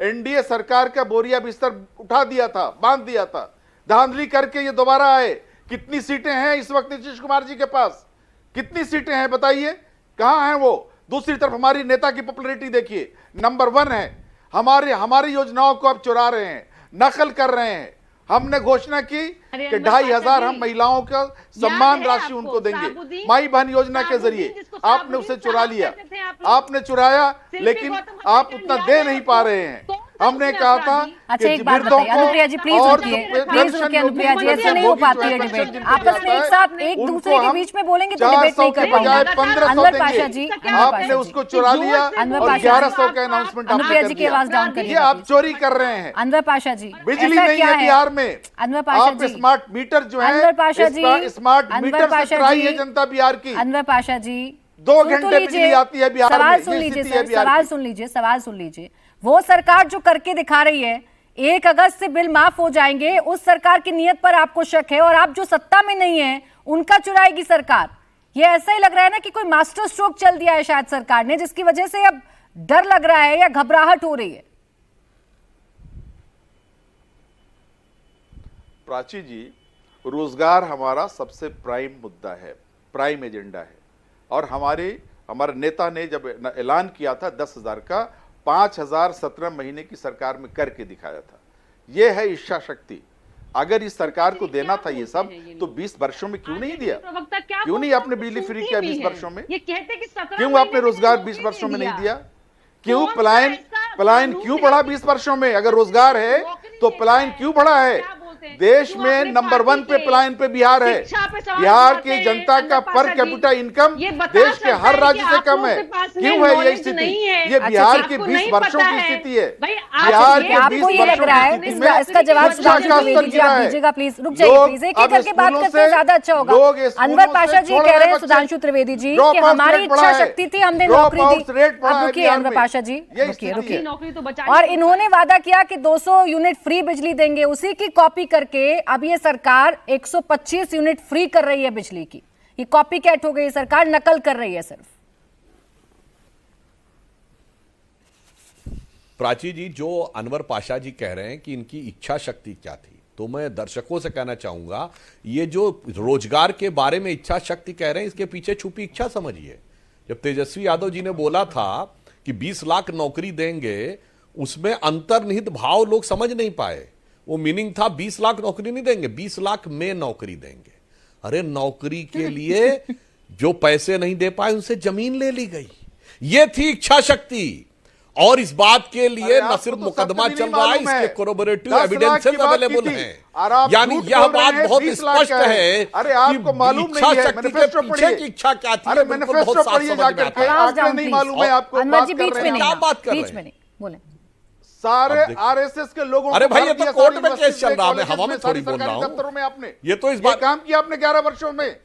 एनडीए सरकार का बोरिया बिस्तर उठा दिया था, बांध दिया था। धांधली करके ये दोबारा आए। कितनी सीटें हैं इस वक्त नीतीश कुमार जी के पास? कितनी सीटें हैं बताइए, कहां हैं वो? दूसरी तरफ हमारी नेता की पॉपुलैरिटी देखिए, नंबर 1 है। हमारी योजनाओं को अब चुरा रहे हैं, नकल कर रहे हैं। हमने घोषणा की कि 2,500 हम महिलाओं का सम्मान राशि उनको देंगे माई बहन योजना के जरिए। आपने उसे चुरा लिया, आपने चुराया, लेकिन आप उतना दे नहीं पा रहे हैं। हमने कहा था अच्छा एक बात बताइए अनुप्रिया जी, प्लीज रुकिए अनुप्रिया जी, ऐसे नहीं हो पाती है डिबेट। आपस में एक साथ एक दूसरे के बीच में बोलेंगे तो डिबेट नहीं कर पाएंगे। अनवर पाशा जी, आपने उसको चुरा लिया और 1100 का अनाउंसमेंट अनुप्रिया जी की आवाज डाउन करिए। आप चोरी कर रहे हैं। अनवर पाशा जी, बिजली नहीं है बिहार में। अनवर पाशा जी, स्मार्ट मीटर जो है, अनवर पाशा जी, स्मार्ट मीटर से त्राही है जनता बिहार की। अनवर पाशा जी 2 घंटे बिजली आती है बिहार में। सवाल सुन लीजिए, सवाल सुन लीजिए। वो सरकार जो करके दिखा रही है, 1 अगस्त से बिल माफ हो जाएंगे, उस सरकार की नीयत पर आपको शक है। और आप जो सत्ता में नहीं है उनका चुराएगी सरकार। ये ऐसा ही लग रहा है ना कि कोई मास्टर स्ट्रोक चल दिया है शायद सरकार ने, जिसकी वजह से अब डर लग रहा है या घबराहट हो रही है। प्राची जी, रोजगार हमारा सबसे प्राइम मुद्दा है, प्राइम एजेंडा है। और हमारे नेता ने जब ऐलान किया था 10,000 का, 5,000 17 महीने की सरकार में करके दिखाया था। यह है इच्छा शक्ति। अगर इस सरकार को देना था ये सब, तो 20 वर्षों में क्यों नहीं दिया? क्यों नहीं आपने बिजली फ्री किया 20 वर्षों में? क्यों आपने रोजगार 20 वर्षों में नहीं दिया? क्यों पलायन पलायन क्यों बढ़ा 20 वर्षों में? अगर रोजगार है तो पलायन क्यों बढ़ा है? देश में नंबर 1 पे पलायन पे बिहार है। बिहार की जनता का पर कैपिटा इनकम देश के हर राज्य से कम है। क्यों है ये स्थिति? ये बिहार की 20 वर्षों की स्थिति है। बिहार के 20 वर्षों की स्थिति में इसका जवाब सुधांशु त्रिवेदी जी आप दीजिएगा प्लीज। रुक जाइए प्लीज, एक एक करके बात करते हैं, ज्यादा अच्छा होगा। अनवर पाशा जी कह रहे हैं सुधांशु त्रिवेदी जी कि हमारी इच्छा शक्ति थी, हमने नौकरी दी। रुकिए अनवर पाशा जी, रुकिए। और इन्होंने वादा किया कि 200 यूनिट फ्री बिजली देंगे, उसी की कॉपी करके अब ये सरकार 125 यूनिट फ्री कर रही है बिजली की। ये कॉपी कैट हो गई, सरकार नकल कर रही है सिर्फ। प्राची जी, जो अनवर पाशा जी कह रहे हैं कि इनकी इच्छा शक्ति क्या थी, तो मैं दर्शकों से कहना चाहूंगा, ये जो रोजगार के बारे में इच्छा शक्ति कह रहे हैं, इसके पीछे छुपी इच्छा समझिए। जब तेजस्वी यादव जी ने बोला था कि 20 लाख नौकरी देंगे, उसमें अंतर्निहित भाव लोग समझ नहीं पाए। वो मीनिंग था 20 लाख नौकरी नहीं देंगे, 20 लाख में नौकरी देंगे। अरे नौकरी के लिए जो पैसे नहीं दे पाए उनसे जमीन ले ली गई। ये थी इच्छा शक्ति। और इस बात के लिए न सिर्फ मुकदमा चल रहा है, इसके कोरोबोरेटिव एविडेंसेस अवेलेबल हैं। यानी यह बात बहुत स्पष्ट है कि इच्छा शक्ति के पीछे की इच्छा क्या थी, बिल्कुल बहुत साफ समझ में आता है। नहीं मालूम है आपको? क्या बात कर रहे हैं? बोले सारे आरएसएस के लोगों। अरे भाई, ये तो कोर्ट में केस चल रहा है, हवा में थोड़ी बोल रहा हूं। दफ्तरों में आपने ये तो इस बात काम किया आपने 11 वर्षों में।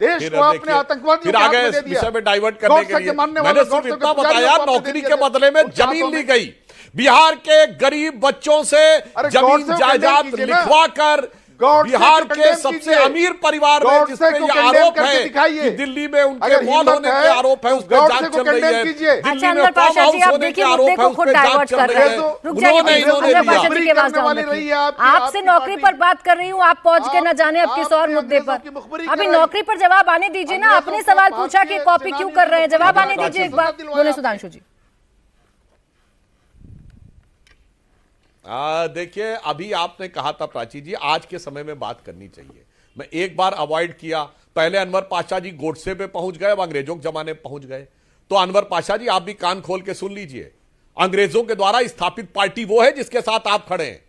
देश को आपने आतंकवादियों के हाथ में दे दिया। विषय में डाइवर्ट करने के लिए मैंने सिर्फ इतना बताया, नौकरी के बदले में जमीन ली गई। बिहार के गरीब बच्चों से जमीन जायदाद लिखवा कर बिहार के सबसे अमीर परिवार में, जिसपे ये आरोप है कि दिल्ली में उनके मॉल होने के आरोप है, उस पर जांच चल रही है। दिल्ली में फार्म हाउस होने के आरोप है, उस पर जांच चल रही है। आपसे नौकरी पर बात कर रही हूँ, आप पहुंच के न जाने अब किस और मुद्दे पर। अभी नौकरी पर जवाब आने दीजिए ना। अपने सवाल पूछा कि कॉपी क्यों कर रहे हैं, जवाब आने दीजिए एक बार। बोले सुधांशु जी। देखिए, अभी आपने कहा था प्राची जी, आज के समय में बात करनी चाहिए। मैं एक बार अवॉइड किया। पहले अनवर पाशा जी गोडसे पे पहुंच गए, अब अंग्रेजों के जमाने में पहुंच गए। तो अनवर पाशा जी, आप भी कान खोल के सुन लीजिए। अंग्रेजों के द्वारा स्थापित पार्टी वो है जिसके साथ आप खड़े हैं।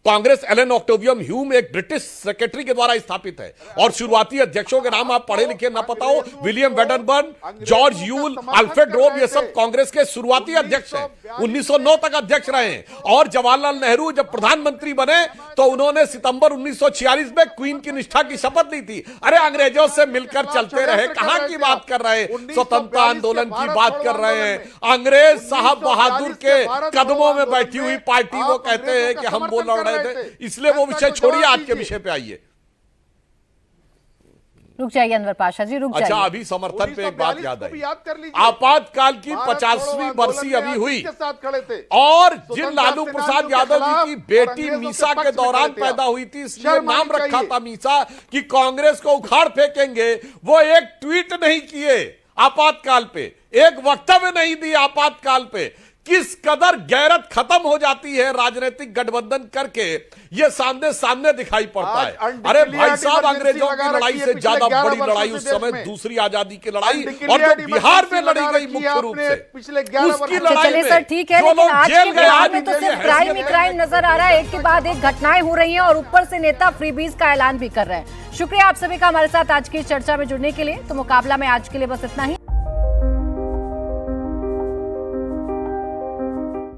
कांग्रेस एलन ऑक्टेवियम ह्यूम एक ब्रिटिश सेक्रेटरी के द्वारा स्थापित है, और शुरुआती अध्यक्षों के नाम आप पढ़े लिखे ना पता हो, विलियम वेडनबर्न, जॉर्ज यूल, अल्फ्रेड रोब, ये सब कांग्रेस के शुरुआती अध्यक्ष हैं। 1909 तक अध्यक्ष रहे हैं। और जवाहरलाल नेहरू जब प्रधानमंत्री बने तो उन्होंने सितंबर 1946 में क्वीन की निष्ठा की शपथ ली थी। अरे अंग्रेजों से मिलकर चलते रहे, कहां की बात कर रहे हैं? स्वतंत्रता आंदोलन की बात कर रहे हैं। अंग्रेज साहब बहादुर के कदमों में बैठी हुई पार्टी, वो कहते हैं कि हम बोल रहे थे। इसलिए वो विषय छोड़िए, आज के विषय पे आइए। रुक जाइए अनवर पाशा जी, रुक जाइए। अच्छा, अभी समर्थन पे एक बात याद आई। आपातकाल की 50वीं बरसी अभी हुई, और जिन लालू प्रसाद यादव जी की बेटी मीसा के दौरान पैदा हुई थी, इसलिए नाम रखा था मीसा, कि कांग्रेस को उखाड़ फेंकेंगे। वो एक ट्वीट नहीं किए आपातकाल पे, एक वक्तव्य नहीं दिए आपातकाल पे। किस कदर गैरत खत्म हो जाती है राजनीतिक गठबंधन करके, ये सामने दिखाई पड़ता है। अरे भाई साहब, अंग्रेजों की लड़ाई से ज्यादा बड़ी लड़ाई उस समय दूसरी आजादी की लड़ाई, और जो बिहार में लड़ी गई मुख्य रूप से, उसकी लड़ाई में सर ठीक है, लेकिन आज के बिहार में तो सिर्फ क्राइम ही क्राइम नजर आ रहा है। एक के बाद एक घटनाएं हो रही हैं, और ऊपर से नेता फ्रीबीज का ऐलान भी कर रहे हैं। शुक्रिया आप सभी का हमारे साथ आज की चर्चा में जुड़ने के लिए। तो मुकाबला में आज के लिए बस इतना ही।